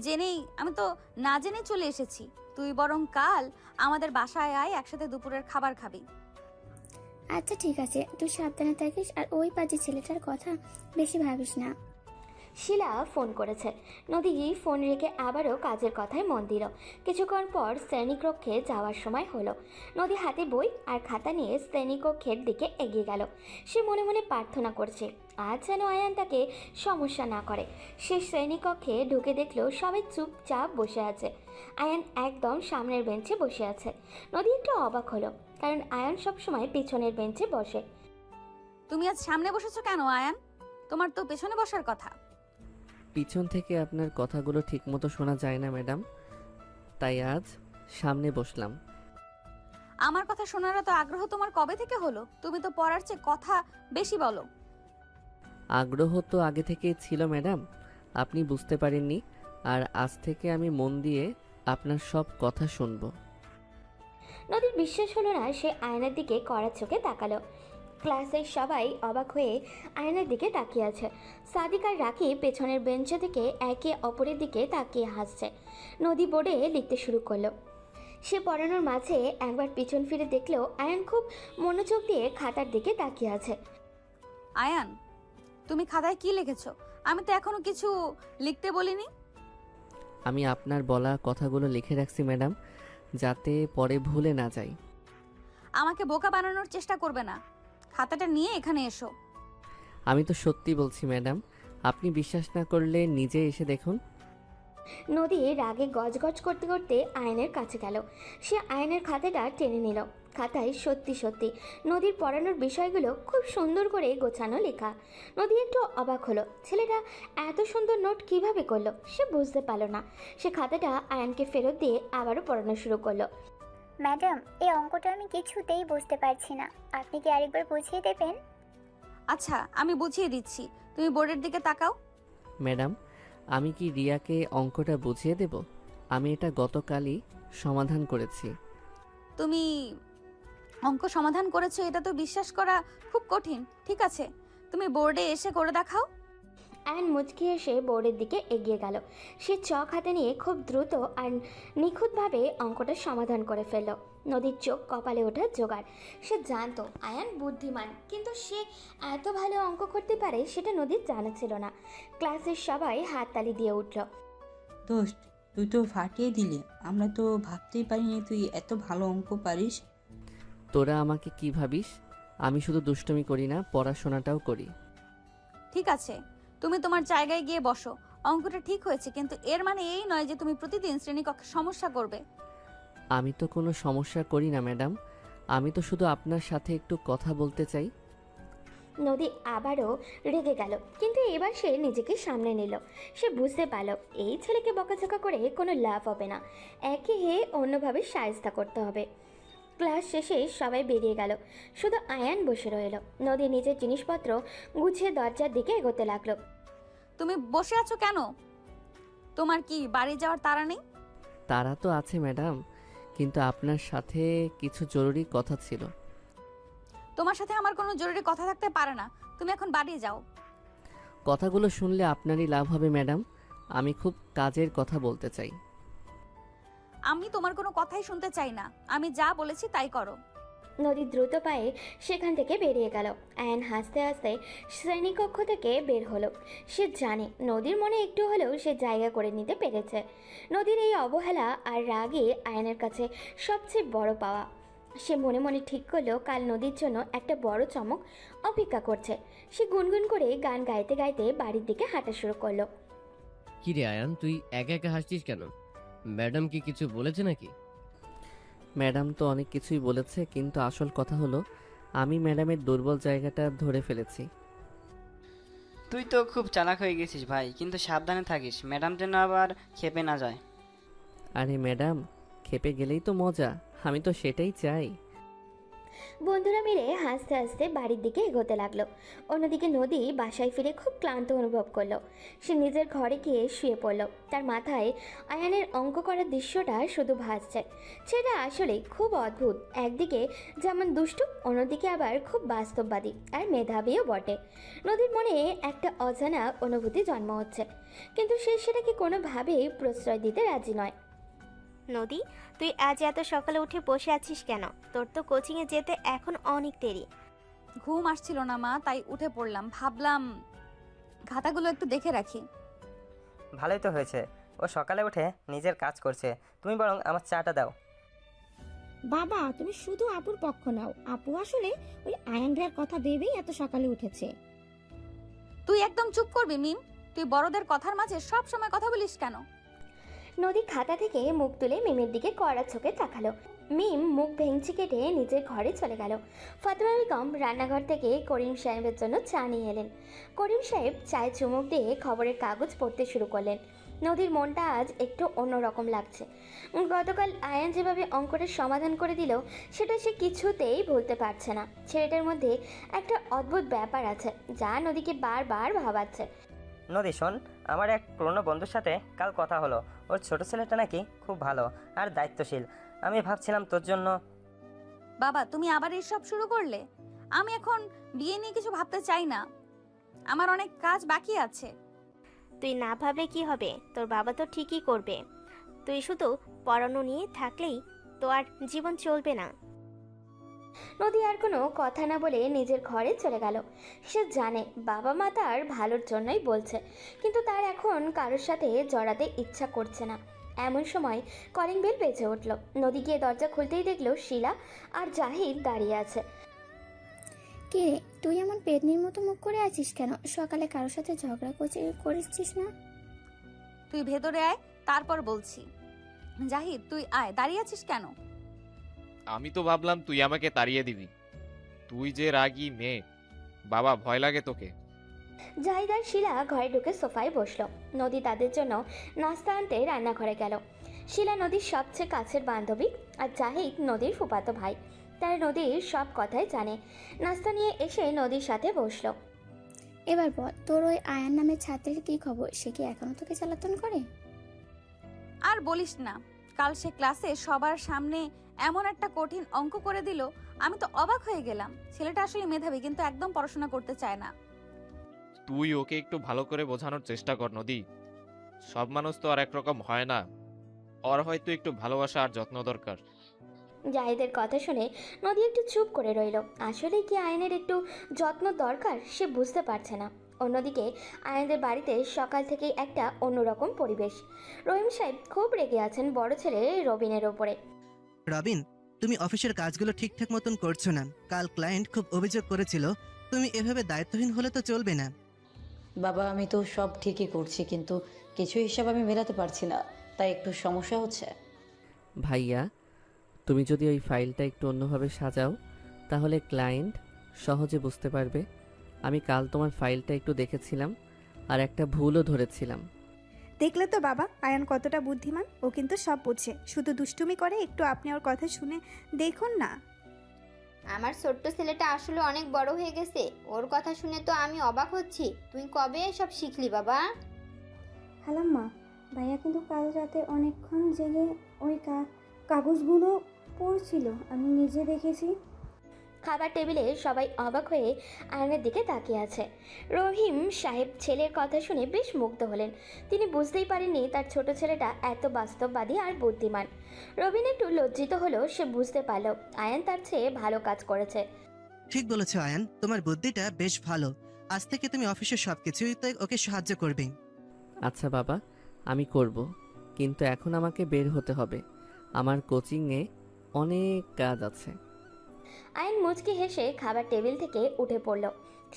জেনেই, আমি তো না জেনে চলে এসেছি। তুই বরং কাল আমাদের বাসায় আয়, একসাথে দুপুরের খাবার খাবি। আচ্ছা ঠিক আছে, তুই সাবধানে থাকিস, আর ওই পাজি ছেলেটার কথা বেশি ভাবিস না। শিলা ফোন করেছে। নদী ফোন রেখে আবারও কাজের কথায় মন দিল। কিছুক্ষণ পর শ্রেণীকক্ষে যাওয়ার সময় হলো। নদী হাতে বই আর খাতা নিয়ে শ্রেণীকক্ষের দিকে এগিয়ে গেল। সে মনে মনে প্রার্থনা করছে আজ যেন আয়ান তাকে সমস্যা না করে। সে শ্রেণীকক্ষে ঢুকে দেখলো সবাই চুপচাপ বসে আছে। আয়ান একদম সামনের বেঞ্চে বসে আছে। নদী একটু অবাক হলো, কারণ আয়ান সবসময় পিছনের বেঞ্চে বসে। তুমি আজ সামনে বসেছো কেন আয়ান? তোমার তো পেছনে বসার কথা। পিছন থেকে আপনার কথাগুলো ঠিকমতো শোনা যায় না ম্যাডাম, তাই আজ সামনে বসলাম। আমার কথা শোনার তো আগ্রহ তোমার কবে থেকে হলো? তুমি তো পড়ার চেয়ে কথা বেশি বলো। আগ্রহ তো আগে থেকেই ছিল ম্যাডাম, আপনি বুঝতে পারেননি। আর আজ থেকে আমি মন দিয়ে আপনার সব কথা শুনবো। নদীর বিশ্বাস হলো না। সে আয়নার দিকে কড়া চোখে তাকালো। ক্লাসের সবাই অবাক হয়ে আয়নার দিকে তাকিয়ে আছে। সাদিক আর রাখি পেছনের বেঞ্চে থেকে একে অপরের দিকে তাকিয়ে হাসছে। নদী বোর্ডে লিখতে শুরু করলো। সে পড়ানোর মাঝে একবার পিছন ফিরে দেখলো আয়ান খুব মনোযোগ দিয়ে খাতার দিকে তাকিয়ে আছে। আয়ান, তুমি খাতায় কি লিখেছো? আমি তো এখনো কিছু লিখতে বলিনি। আমি আপনার বলা কথাগুলো লিখে রাখছি ম্যাডাম, যাতে পরে ভুলে না যাই। আমাকে বোকা বানানোর চেষ্টা করবে না। খাতাটা নিয়ে এখানে এসো। আমি তো সত্যি বলছি ম্যাডাম, আপনি বিশ্বাস না করলে নিজে এসে দেখুন। নদী রাগে গজগজ করতে করতে আয়নের কাছে গেল। সে আয়নের খাতাটা টেনে নিল। খাতায় সত্যি সত্যি নদীর পড়ানোর বিষয়গুলো খুব সুন্দর করে গোছানো লেখা। নদী একটু অবাক হলো, ছেলেটা এত সুন্দর নোট কিভাবে করলো সে বুঝতে পারল না। সে খাতাটা আয়নকে ফেরত দিয়ে আবারও পড়ানো শুরু করলো। ম্যাডাম, এই অঙ্কটা আমি কিছুতেই বুঝতে পারছি না, আপনি কি আরেকবার বুঝিয়ে দেবেন? আচ্ছা, আমি বুঝিয়ে দিচ্ছি, তুমি বোর্ডের দিকে তাকাও। ম্যাডাম, আমি কি রিয়াকে অঙ্কটা বুঝিয়ে দেব? আমি এটা গতকালই সমাধান করেছি। তুমি অঙ্ক সমাধান করেছো, এটা তো বিশ্বাস করা খুব কঠিন। ঠিক আছে, তুমি বোর্ডে এসে করে দেখাও। আয়ন মুচকি এসে বোর্ডের দিকে এগিয়ে গেল। সে চক হাতে নিয়ে খুব দ্রুত আর নিখুঁতভাবে অঙ্কটা সমাধান করে ফেলল। নদীর চোখ কপালে ওঠার জোগাড়। সে জানতো আয়ান বুদ্ধিমান, কিন্তু সে এত ভালো অঙ্ক করতে পারে সেটা নদীর জানা ছিল না। ক্লাসের সবাই হাততালি দিয়ে উঠল। দোস্ত, তুই তো ফাটিয়ে দিলি, আমরা তো ভাবতেই পারিনি তুই এত ভালো অঙ্ক পারিস। তোরা আমাকে কি ভাবিস? আমি শুধু দুষ্টুমি করি না, পড়াশোনাটাও করি। ঠিক আছে, তুমি তোমার জায়গায় গিয়ে বসো। অঙ্কটা ঠিক হয়েছে, কিন্তু এর মানে এই নয় যে তুমি প্রতিদিন শ্রেণীকক্ষে সমস্যা করবে। আমি তো কোনো সমস্যা করি না ম্যাডাম, আমি তো শুধু আপনার সাথে একটু কথা বলতে চাই। নদী আবারও রেগে গেল, কিন্তু এবার সে নিজেকে সামনে নিল। সে বুঝতে পারল এই ছেলেকে বকাঝকা করে কোনো লাভ হবে না, একে অন্যভাবে সায়স্তা করতে হবে। ক্লাস শেষে সবাই বেরিয়ে গেল, শুধু আয়ান বসে রইল। নদী নিজের জিনিসপত্র গুছিয়ে দরজার দিকে এগোতে লাগলো। তুমি বসে আছো কেন? তোমার কি বাড়ি যাওয়ার তাড়া নেই? তারা তো আছে ম্যাডাম, কিন্তু আপনার সাথে কিছু জরুরি কথা ছিল। তোমার সাথে আমার কোনো জরুরি কথা থাকতে পারে না, তুমি এখন বাড়ি যাও। কথাগুলো শুনলে আপনারই লাভ হবে ম্যাডাম, আমি খুব কাজের কথা বলতে চাই। আমি তোমার কোনো কথাই শুনতে চাই না, আমি যা বলেছি তাই করো। নদী দ্রুত পায়ে সেখান থেকে বেরিয়ে গেল। আয়ান হাসতে হাসতে শ্রেণীকক্ষ থেকে বের হলো। সে জানে নদীর মনে একটু হলেও সে জায়গা করে নিতে পেরেছে। নদীর এই অবহেলা আর রাগই আয়ানের কাছে সবচেয়ে বড় পাওয়া। সে মনে মনে ঠিক করলো কাল নদীর জন্য একটা বড় চমক অপেক্ষা করছে। সে গুনগুন করে গান গাইতে গাইতে বাড়ির দিকে হাঁটা শুরু করলো। কি রে আয়ান, তুই একা একা হাসছিস কেন? ম্যাডাম কি কিছু বলেছে নাকি? ম্যাডাম তো অনেক কিছুই বলেছে, কিন্তু আসল কথা হলো আমি ম্যাডামের দুর্বল জায়গাটা ধরে ফেলেছি। তুই তো খুব চালাক হয়ে গেছিস ভাই, কিন্তু সাবধানে থাকিস, ম্যাডাম যেন আবার ক্ষেপে না যায়। আরে ম্যাডাম, খেপে গেলেই তো মজা, আমি তো সেটাই চাই। বন্ধুরা মিলে হাসতে হাসতে বাড়ির দিকে এগোতে লাগলো। অন্যদিকে নদী বাসায় ফিরে খুব ক্লান্ত অনুভব করলো। সে নিজের ঘরে গিয়ে শুয়ে পড়ল। তার মাথায় আয়ানের অঙ্ক করার দৃশ্যটা শুধু ভাসছে। সেটা আসলে খুব অদ্ভুত, একদিকে যেমন দুষ্টু, অন্যদিকে আবার খুব বাস্তববাদী আর মেধাবীও বটে। নদীর মনে একটা অজানা অনুভূতি জন্ম হচ্ছে, কিন্তু সে সেটাকে কোনোভাবেই প্রশ্রয় দিতে রাজি নয়। নদী, তুই আজ এত সকালে উঠে বসে আছিস কেন? তোর তো কোচিংয়ে যেতে এখন অনেক দেরি। ঘুম আসছিল না মা, তাই উঠে পড়লাম, ভাবলাম খাতাগুলো একটু দেখে রাখি। ভালোই তো হয়েছে, ও সকালে উঠে নিজের কাজ করছে, তুমি বরং আমার চাটা দাও। বাবা, তুমি শুধু আপুর পক্ষ নাও। আপু আসলে ওই আয়ান ভাইয়ের কথা ভেবেই এত সকালে উঠেছে। তুই একদম চুপ করবি মিম? তুই বড়দের কথার মাঝে সব সময় কথা বলিস কেন? নদী খাতা থেকে মুখ তুলে মিমের দিকে কড়া চোখে তাকালো। মিম মুখ ভেঙচি কেটে নিজের ঘরে চলে গেল। ফাতেমা বেগম রান্নাঘর থেকে করিম সাহেবের জন্য চা নিয়ে এলেন। করিম সাহেব চায়ে চুমুক দিয়ে খবরের কাগজ পড়তে শুরু করলেন। নদীর মনটা আজ একটু অন্যরকম লাগছে। গতকাল আয়ান যেভাবে অঙ্কটার সমাধান করে দিল, সেটা সে কিছুতেই ভুলতে পারছে না। ছেলেটার মধ্যে একটা অদ্ভুত ব্যাপার আছে যা নদীকে বারবার ভাবাচ্ছে। নদী শোন, আমার এক পুরনো বন্ধুর সাথে কাল কথা হলো। ওর ছোট ছেলেটা নাকি খুব ভালো আর দায়িত্বশীল। আমি ভাবছিলাম তোর জন্য। বাবা, তুমি আবার এসব শুরু করলে? আমি এখন বিয়ে নিয়ে কিছু ভাবতে চাই না, আমার অনেক কাজ বাকি আছে। তুই না ভাবলে কি হবে? তোর বাবা তো ঠিকই করবে। তুই শুধু পড়ানো নিয়ে থাকলেই তো আর জীবন চলবে না। নদী আর কোনো কথা না বলে নিজের ঘরে চলে গেল। সে জানে বাবা মা তার ভালোর জন্যই বলছে, কিন্তু তার এখন কারোর সাথে জড়াতে ইচ্ছা করছে না। এমন সময় কলিং বেল বেজে উঠল। নদী গিয়ে দরজা খুলতেই দেখলো শিলা আর জাহিদ দাঁড়িয়ে আছে। কে রে, তুই এমন পেতনির মতো মুখ করে আছিস কেন? সকালে কারোর সাথে ঝগড়া করেছিস না? তুই ভেতরে আয়, তারপর বলছি। জাহিদ, তুই আয়, দাঁড়িয়ে আছিস কেন? আমি তো ভাবলাম তুই আমাকে তাড়িয়ে দিবি, তুই যে রাগী মেয়ে, বাবা ভয় লাগে তোকে। জাহিদ আর শিলা ঘরে ঢুকে সোফায় বসলো। নদী তাদের জন্য নাস্তা আনতে রান্নাঘরে গেল। শিলা নদীর সবচেয়ে কাছের বান্ধবী আর জাহিদ নদীর ফুফাতো ভাই। তারা নদীর সব কথাই জানে। নাস্তা নিয়ে এসে নদীর সাথে বসলো। এবার বল, তোর ওই আয়ান নামের ছাত্রের কি খবর? সে কি এখনো তোকে জ্বালাতন করে? আর বলিস না, কাল সে ক্লাসে সবার সামনে এমন একটা কঠিন অঙ্ক করে দিল, আমি তো অবাক হয়ে গেলাম। ছেলেটা আসলে মেধাবী, কিন্তু একদম পড়াশোনা করতে চায় না। তুই ওকে একটু ভালো করে বোঝানোর চেষ্টা কর নদী, সব মানুষ তো আর একরকম হয় না, ওর হয়তো একটু ভালোবাসা আর যত্ন দরকার। জাহিদের কথা শুনে নদী একটু চুপ করে রইল। আসলে কি আয়নের একটু যত্ন দরকার সে বুঝতে পারছে না। অন্যদিকে আয়নদের বাড়িতে সকাল থেকেই একটা অন্যরকম পরিবেশ। রহিম সাহেব খুব রেগে আছেন বড় ছেলে রবিনের ওপরে। রবিন, তুমি অফিসের কাজগুলো ঠিকঠাক মতন করছো না। কাল ক্লায়েন্ট খুব অভিযোগ করেছিল, তুমি এভাবে দায়িত্বহীন হলে তো চলবে না। বাবা, আমি তো সব ঠিকই করছি, কিন্তু কিছু হিসাব আমি মেলাতে পারছি না, তাই একটু সমস্যা হচ্ছে। ভাইয়া, তুমি যদি ওই ফাইলটা একটু অন্যভাবে সাজাও তাহলে ক্লায়েন্ট সহজে বুঝতে পারবে। আমি কাল তোমার ফাইলটা একটু দেখেছিলাম আর একটা ভুলও ধরেছিলাম। দেখলে তো বাবা আয়ান কতটা বুদ্ধিমান, ও কিন্তু সব বোঝে, শুধু দুষ্টুমি করে। একটু আপনি ওর কথা শুনে দেখুন না। আমার ছোট্ট ছেলেটা আসলে অনেক বড় হয়ে গেছে, ওর কথা শুনে তো আমি অবাক হচ্ছি। তুই কবে এসব শিখলি বাবা? খালাম্মা, ভাইয়া কিন্তু কাল রাতে অনেকক্ষণ জেগে ওই কাগজগুলো পড়ছিল, আমি নিজে দেখেছি। খাবার টেবিলে সবাই অবাক হয়ে আয়নের দিকে তাকিয়ে আছে। রহিম সাহেব ছেলের কথা শুনে বেশ মুগ্ধ হলেন। তিনি বুঝতেই পারেননি তার ছোট ছেলেটা এত বাস্তববাদী আর বুদ্ধিমান। রবিন একটু লজ্জিত হলো, সে বুঝতে পারল আয়ান তার চেয়ে ভালো কাজ করেছে। ঠিক বলেছো আয়ান, তোমার বুদ্ধিটা বেশ ভালো। আজ থেকে তুমি অফিসের সবকিছুই তো ওকে সাহায্য করবে। আচ্ছা বাবা, আমি করব, কিন্তু এখন আমাকে বের হতে হবে। আমার কোচিংয়ে অনেক কাজ আছে। আয়ন মুচকি হেসে খাবার টেবিল থেকে উঠে পড়ল।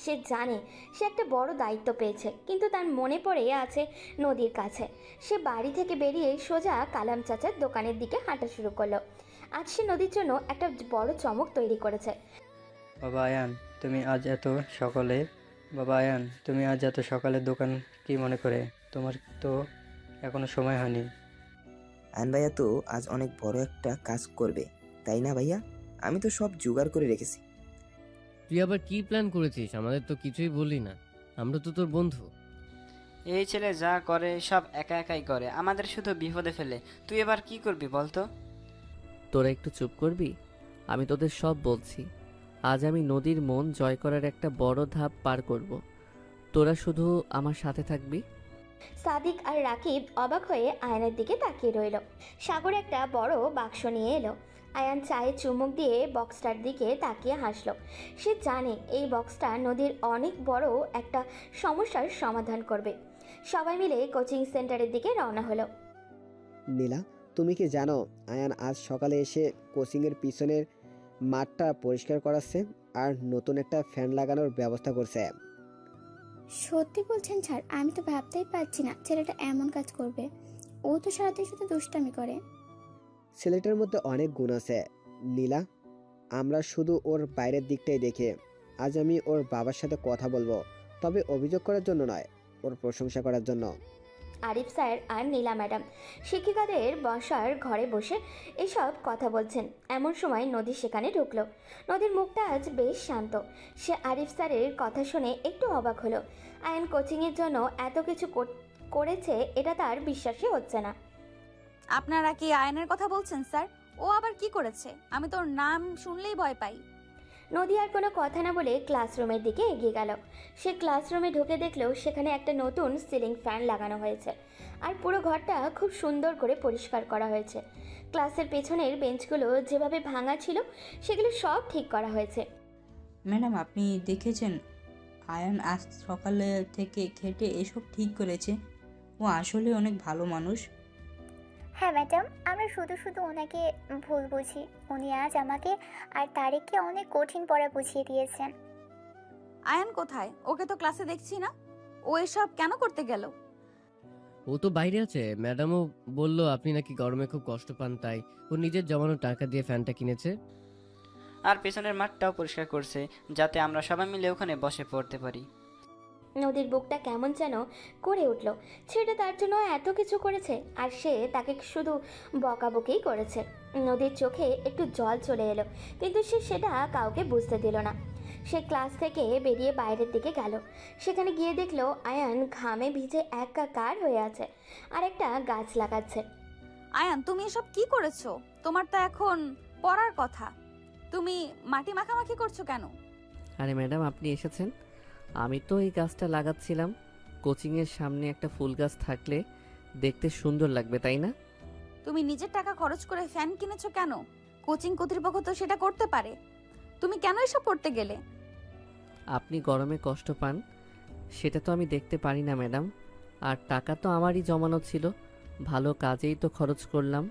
সে জানে সে একটা বড় দায়িত্ব পেয়েছে, কিন্তু তার মনে পড়ে আছে নদীর কাছে। সে বাড়ি থেকে বেরিয়ে সোজা কালাম চাচার দোকানের দিকে হাঁটা শুরু করলো। আজ সে নদীর জন্য একটা বড় চমক তৈরি করেছে। বাবা আয়ান, তুমি আজ এত সকালে দোকান কি মনে করে? তোমার তো এখনো সময় হয়নি। আয়ন ভাইয়া তো আজ অনেক বড় একটা কাজ করবে, তাই না ভাইয়া? আমি তো সব জোগাড় করে রেখেছি। তুই আবার কি প্ল্যান করেছিস? আমাদের তো কিছুই বললি না, আমরা তো তোর বন্ধু। এই ছেলে যা করে সব একা একাই করে, আমাদের শুধু বিপদে ফেলে। তুই এবার কি করবি বলতো? তোরা একটু চুপ করবি? আমি তোদের সব বলছি। আজ আমি নদীর মন জয় করার একটা বড় ধাপ পার করব। তোরা শুধু আমার সাথে থাকবি। সাদিক আর রাকিব অবাক হয়ে আয়নের দিকে তাকিয়ে রইল। সাগর একটা বড় বাক্স নিয়ে এলো। আয়ান চায়ে চুমুক দিয়ে বক্সটার দিকে তাকিয়ে হাসলো। সে জানে এই বক্সটা নদীর অনেক বড় একটা সমস্যার সমাধান করবে। সবাই মিলে কোচিং সেন্টারের দিকে রওনা হলো। নীলা, তুমি কি জানো আয়ান আজ সকালে এসে কোচিংয়ের পিছনের মাঠটা পরিষ্কার করাচ্ছে আর নতুন একটা ফ্যান লাগানোর ব্যবস্থা করছে। সত্যি বলছেন স্যার? আমি তো ভাবতেই পারছি না ছেলেটা এমন কাজ করবে। ও তো সারাদিন শুধু দুষ্টামি করে। ছেলেটার মধ্যে অনেক গুণ আছে নীলা, আমরা শুধু ওর বাইরের দিকটাই দেখি। আজ আমি ওর বাবার সাথে কথা বলবো, তবে অভিযোগ করার জন্য নয়, ওর প্রশংসা করার জন্য। আরিফ স্যার আর নীলা ম্যাডাম শিক্ষিকাদের বসার ঘরে বসে এসব কথা বলছেন। এমন সময় নদী সেখানে ঢুকলো। নদীর মুখটা আজ বেশ শান্ত। সে আরিফ স্যারের কথা শুনে একটু অবাক হলো। আয়ন কোচিংয়ের জন্য এত কিছু করেছে এটা তার বিশ্বাসই হচ্ছে না। আপনারা কি আয়নের কথা বলছেন স্যার? ও আবার কি করেছে? আমি তোর নাম শুনলেই ভয় পাই। নদী আর কোনো কথা না বলে ক্লাসরুমের দিকে এগিয়ে গেল। সে ক্লাসরুমে ঢুকে দেখলো সেখানে একটা নতুন সিলিং ফ্যান লাগানো হয়েছে আর পুরো ঘরটা খুব সুন্দর করে পরিষ্কার করা হয়েছে। ক্লাসের পেছনের বেঞ্চগুলো যেভাবে ভাঙা ছিল সেগুলো সব ঠিক করা হয়েছে। ম্যাডাম, আপনি দেখেছেন আয়ান আজ সকালে থেকে খেটে এসব ঠিক করেছে। ও আসলে অনেক ভালো মানুষ। হ্যাঁ ম্যাডাম, আমরা শুধু শুধু ওনাকে ভুল বুঝি। উনি আজ আমাকে আর তারিখকে অনেক কঠিন পড়া বুঝিয়ে দিয়েছেন। আয়ান কোথায়? ওকে তো ক্লাসে দেখছি না। ও এসব কেন করতে গেল? ও তো বাইরে আছে। ম্যাডামও বললো আপনি নাকি গরমে খুব কষ্ট পান, তাই ও নিজের জমানো টাকা দিয়ে ফ্যানটা কিনেছে। আর পেছনের মাঠটাও পরিষ্কার করছে যাতে আমরা সবাই মিলে ওখানে বসে পড়তে পারি। নদীর বুকটা কেমন যেন করে উঠল। ছেলেটা তার জন্য এত কিছু করেছে আর সে তাকে শুধু বকাবকিই করেছে। নদীর চোখে একটু জল চলে এলো, কিন্তু সে সেটা কাউকে বুঝতে দিল না। সে ক্লাস থেকে বেরিয়ে বাইরের দিকে গেল। সেখানে গিয়ে দেখলো আয়ান ঘামে ভিজে একাকার হয়ে আছে আর একটা গাছ লাগাচ্ছে। আয়ান, তুমি এসব কি করেছো? তোমার তো এখন পড়ার কথা, তুমি মাটি মাখামাখি করছো কেন? আরে ম্যাডাম, আপনি এসেছেন। আমি তো এই গাছটা লাগাচ্ছিলাম। কোচিংয়ের সামনে একটা ফুল গাছ থাকলে দেখতে সুন্দর লাগবে, তাই না? তুমি নিজের টাকা খরচ করে ফ্যান কিনেছো কেন? কোচিং কর্তৃপক্ষ তো সেটা করতে পারে। তুমি কেন এসব পড়তে গেলে? আপনি গরমে কষ্ট পান সেটা তো আমি দেখতে পারি না ম্যাডাম। আর টাকা তো আমারই জমানো ছিল, ভালো কাজেই তো খরচ করলাম।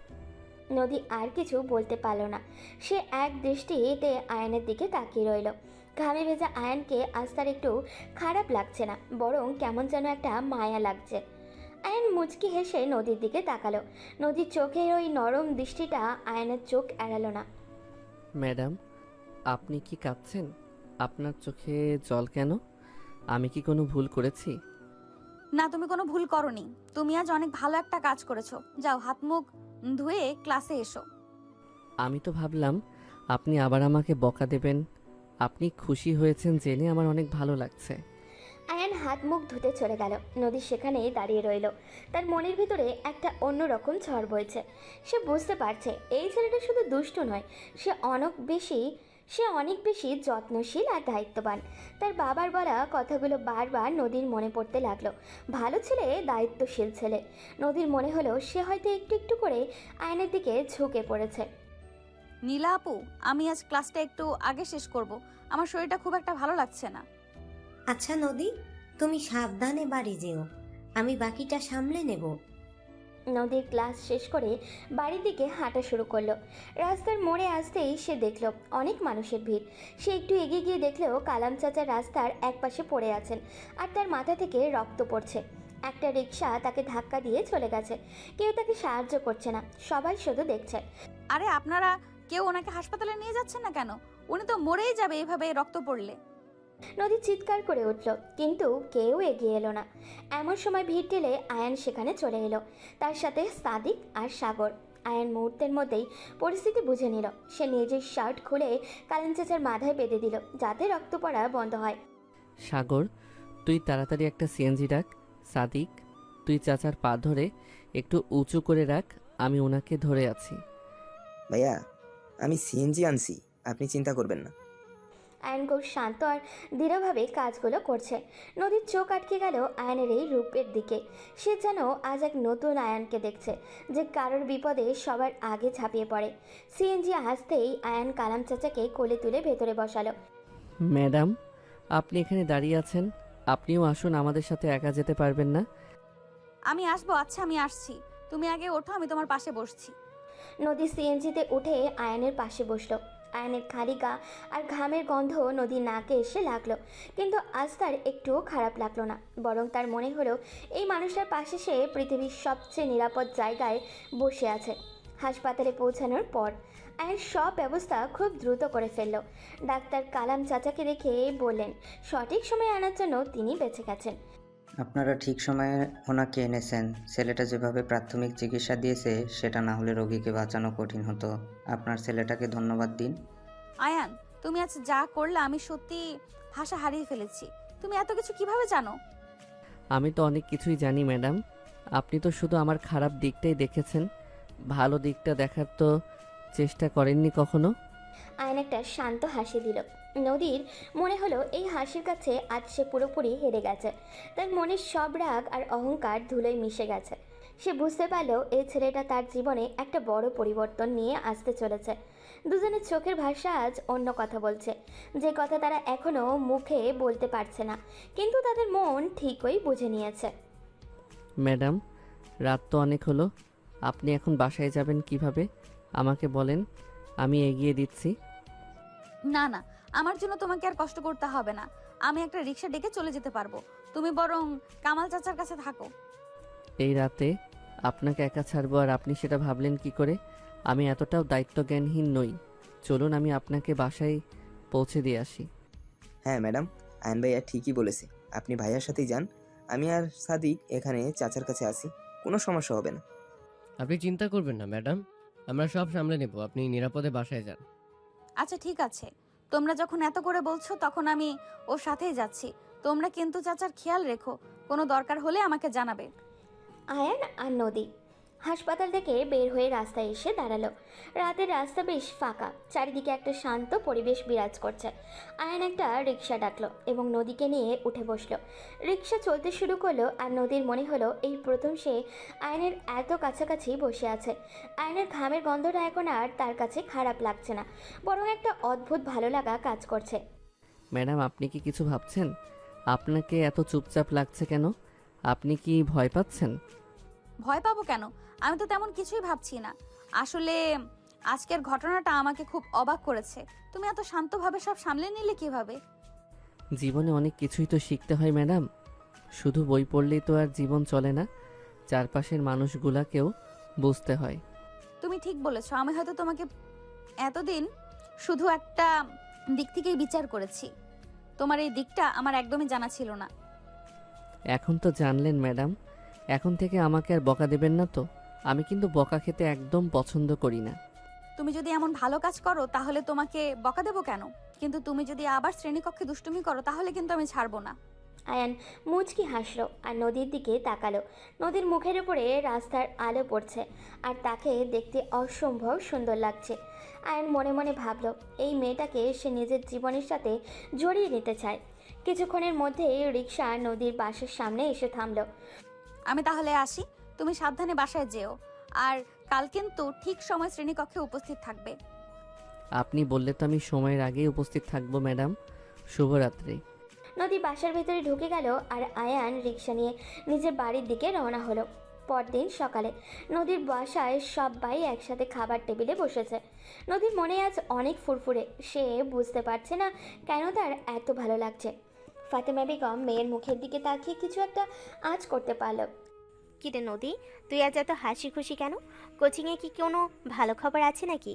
নদী আর কিছু বলতে পারল না। সে এক দৃষ্টিতে আয়নের দিকে তাকিয়ে রইল। ঘামে ভেজা আয়নকে আজ তার একটু খারাপ লাগছে না, বরং কেমন যেন একটা মায়া লাগছে। আয়ান মুচকি হেসে নদীর দিকে তাকালো। নদীর চোখের ওই নরম দৃষ্টিটা আয়ানের চোখ এড়ালো না। ম্যাডাম, আপনি কি কাঁদছেন? আপনার চোখে জল কেন? আমি কি কোনো ভুল করেছি? না, তুমি কোনো ভুল করনি। তুমি আজ অনেক ভালো একটা কাজ করেছো। যাও হাত মুখ ধুয়ে ক্লাসে এসো। আমি তো ভাবলাম আপনি আবার আমাকে বকা দেবেন। আপনি খুশি হয়েছেন জেনে আমার অনেক ভালো লাগছে। আয়ান হাত মুখ ধুতে চলে গেল। নদী সেখানেই দাঁড়িয়ে রইল। তার মনের ভিতরে একটা অন্যরকম ঝড় বইছে। সে বুঝতে পারছে এই ছেলেটা শুধু দুষ্টু নয়, সে অনেক বেশি যত্নশীল আর দায়িত্ববান। তার বাবার বলা কথাগুলো বারবার নদীর মনে পড়তে লাগলো। ভালো ছেলে, দায়িত্বশীল ছেলে। নদীর মনে হলো সে হয়তো একটু একটু করে আয়নের দিকে ঝুঁকে পড়েছে। নীলা আপু, আমি আজ ক্লাসটা একটু আগে শেষ করব। আমার শরীরটা খুব একটা ভালো লাগছে না। আচ্ছা নদী, তুমি সাবধানে বাড়ি যেও, আমি বাকিটা সামলে নেব। নদীর ক্লাস শেষ করে বাড়ির দিকে হাঁটা শুরু করলো। রাস্তার মোড়ে আসতেই সে দেখল অনেক মানুষের ভিড়। সে একটু এগিয়ে গিয়ে দেখলেও কালাম চাচা রাস্তার একপাশে পড়ে আছেন আর তার মাথা থেকে রক্ত পড়ছে। একটা রিক্সা তাকে ধাক্কা দিয়ে চলে গেছে। কেউ তাকে সাহায্য করছে না, সবাই শুধু দেখছে। আরে আপনারা কেউ ওনাকে হাসপাতালে নিয়ে যাচ্ছেন না কেন? উনি তো মরেই যাবে এভাবে রক্ত পড়লে। নদী চিৎকার করে উঠল, কিন্তু কেউ এগিয়ে এলো না। এমন সময় ভিড় ঠেলে আয়ান সেখানে চলে এলো, তার সাথে সাদিক আর সাগর। আয়ান মুহূর্তের মধ্যেই পরিস্থিতি বুঝে নিল। সে নিজের শার্ট খুলে কালাম চাচার মাথায় বেঁধে দিল, যাতে রক্ত পড়া বন্ধ হয়। সাগর, তুই তাড়াতাড়ি একটা সিএনজি ডাক। সাদিক, তুই চাচার পা ধরে একটু উঁচু করে রাখ, আমি ওনাকে ধরে আছি। ভাইয়া, আমি সিএনজি আনছি, আপনি চিন্তা করবেন না। আয়ন খুব শান্ত আর দৃঢ়ভাবে কাজগুলো করছে। নদীর চোখ আটকে গেল আয়নের এই রূপের দিকে। সে যেন আজ এক নতুন আয়ানকে দেখছে, যে কারোর বিপদে সবার আগে ঝাঁপিয়ে পড়ে। সিএনজি আসতেই আয়ান কালাম চাচাকে কোলে তুলে ভেতরে বসালো। ম্যাডাম, আপনি এখানে দাঁড়িয়ে আছেন, আপনিও আসুন, আমাদের সাথে একা যেতে পারবেন না? আমি আসবো। আচ্ছা, আমি আসছি। তুমি আগে ওঠো, আমি তোমার পাশে বসছি। নদী সিএনজিতে উঠে আয়নের পাশে বসলো। আয়নের খালি গা আর ঘামের গন্ধ নদীর নাকে এসে লাগলো, কিন্তু আজ তার একটুও খারাপ লাগলো না। বরং তার মনে হলো এই মানুষটার পাশে সে পৃথিবীর সবচেয়ে নিরাপদ জায়গায় বসে আছে। হাসপাতালে পৌঁছানোর পর আয়ন সব ব্যবস্থা খুব দ্রুত করে ফেলল। ডাক্তার কালাম চাচাকে দেখে বললেন সঠিক সময়ে আনার জন্য তিনি বেঁচে গেছেন। আপনারা ঠিক সময়ে ওনাকে এনেছেন। ছেলেটা যেভাবে প্রাথমিক চিকিৎসা দিয়েছে সেটা না হলে রোগীকে বাঁচানো কঠিন হতো। আপনার ছেলেটাকে ধন্যবাদ দিন। আয়ান, তুমি আজ যা করলে আমি সত্যি ভাষা হারিয়ে ফেলেছি। তুমি এত কিছু কিভাবে জানো? আমি তো অনেক কিছুই জানি ম্যাডাম, আপনি তো শুধু আমার খারাপ দিকটাই দেখেছেন, ভালো দিকটা দেখার তো চেষ্টা করেননি কখনো। আয়ন একটা শান্ত হাসি দিল। নদীর মনে হলো এই হাসির কাছে আজ সে পুরোপুরি হেরে গেছে। তার মনের সব রাগ আর অহংকার ধুলোয় মিশে গেছে। সে বুঝতে পারল এই ছেলেটা তার জীবনে একটা বড় পরিবর্তন নিয়ে আসতে চলেছে। দুজনের চোখের ভাষা আজ অন্য কথা বলছে, যে কথা তারা এখনো মুখে বলতে পারছে না, কিন্তু তাদের মন ঠিকই বুঝে নিয়েছে। ম্যাডাম, রাত তো অনেক হলো, আপনি এখন বাসায় যাবেন কিভাবে আমাকে বলেন, আমি এগিয়ে দিচ্ছি। না না, আমার জন্য তোমাকে আর কষ্ট করতে হবে না। আমি একটা রিক্সা ডেকে চলে যেতে পারবো। তুমি বরং কামাল চাচার কাছে থাকো। এই রাতে আপনাকে একা ছাড়বো আর আপনি সেটা ভাবলেন কি করে? আমি এতটাও দায়িত্বজ্ঞানহীন নই। চলুন আমি আপনাকে বাসায় পৌঁছে দিয়ে আসি। হ্যাঁ ম্যাডাম, আয়ন ভাইয়া ঠিকই বলেছে, আপনি ভাইয়ার সাথেই যান। আমি আর সাদিক এখানে চাচার কাছে আসি, কোনো সমস্যা হবে না। আপনি চিন্তা করবেন না ম্যাডাম, আমরা সব সামলে নেব, আপনি নিরাপদে বাসায় যান। আচ্ছা ঠিক আছে, তোমরা যখন এত করে বলছো তখন আমি ওর সাথেই যাচ্ছি। তোমরা কিন্তু চাচার খেয়াল রেখো, কোনো দরকার হলে আমাকে জানাবে। আয়ান আর নদী হাসপাতাল থেকে বের হয়ে রাস্তায় এসে দাঁড়ালো। রাতের রাস্তা বেশ ফাঁকা, চারিদিকে একটা শান্ত পরিবেশ বিরাজ করছে। আয়ান একটা রিক্সা ডাকলো এবং নদীকে নিয়ে উঠে বসলো। রিক্সা চলতে শুরু করলো আর নদীর মনে হলো এই প্রথম সে আয়নের এত কাছাকাছি বসে আছে। আয়নের ঘামের গন্ধটা এখন আর তার কাছে খারাপ লাগছে না, বরং একটা অদ্ভুত ভালো লাগা কাজ করছে। ম্যাডাম, আপনি কি কিছু ভাবছেন? আপনাকে এত চুপচাপ লাগছে কেন? আপনি কি ভয় পাচ্ছেন? ভয় পাবো কেন? আমি তো তেমন কিছুই ভাবছি না। আসলে আজকের ঘটনাটা আমাকে খুব অবাক করেছে। তুমি এত শান্তভাবে সব সামলে নিলে কিভাবে? জীবনে অনেক কিছুই তো শিখতে হয় ম্যাডাম, শুধু বই পড়লেই তো আর জীবন চলে না। চারপাশের মানুষগুলাকেও বুঝতে হয়। তুমি ঠিক বলেছো, আমি হয়তো তোমাকে এতদিন শুধু একটা দিক থেকেই বিচার করেছি। তোমার এই দিকটা আমার একদমই জানা ছিল না। এখন তো জানলেন ম্যাডাম, এখন থেকে আমাকে আর বকা দেবেন না তো? আমি কিন্তু বকা খেতে একদম পছন্দ করি না। তুমি যদি এমন ভালো কাজ করো তাহলে তোমাকে বকা দেবো কেন? কিন্তু তুমি যদি আবার শ্রেণীকক্ষে দুষ্টুমি করো তাহলে কিন্তু আমি ছাড়বো না। আয়ান মুচকি হাসলো আর নদীর দিকে তাকালো। নদীর মুখের উপরে রাস্তার আলো পড়ছে আর তাকে দেখতে অসম্ভব সুন্দর লাগছে। আয়ান মনে মনে ভাবলো, এই মেয়েটাকে সে নিজের জীবনের সাথে জড়িয়ে নিতে চায়। কিছুক্ষণের মধ্যেই রিক্সা নদীর বাসের সামনে এসে থামলো। আমি তাহলে আসি, তুমি সাবধানে বাসায় যেও। আর কাল কিন্তু ঠিক সময় শ্রেণীকক্ষে উপস্থিত থাকবে। আপনি বললে তো আমি সময়ের আগেই উপস্থিত থাকবো ম্যাডাম। শুভরাত্রি। নদী বাসার ভেতরে ঢুকে গেল আর আয়ান রিক্সা নিয়ে নিজের বাড়ির দিকে রওনা হলো। পরদিন সকালে নদীর বাসায় সবাই একসাথে খাবার টেবিলে বসেছে। নদীর মনে আজ অনেক ফুরফুরে। সে বুঝতে পারছে না কেন তার এত ভালো লাগছে। ফাতেমা বেগম মেয়ের মুখের দিকে তাকিয়ে কিছু একটা আঁচ করতে পারল। কিরে নদী, তুই আজ এত হাসি খুশি কেন? কোচিংয়ে কি কোনো ভালো খবর আছে নাকি?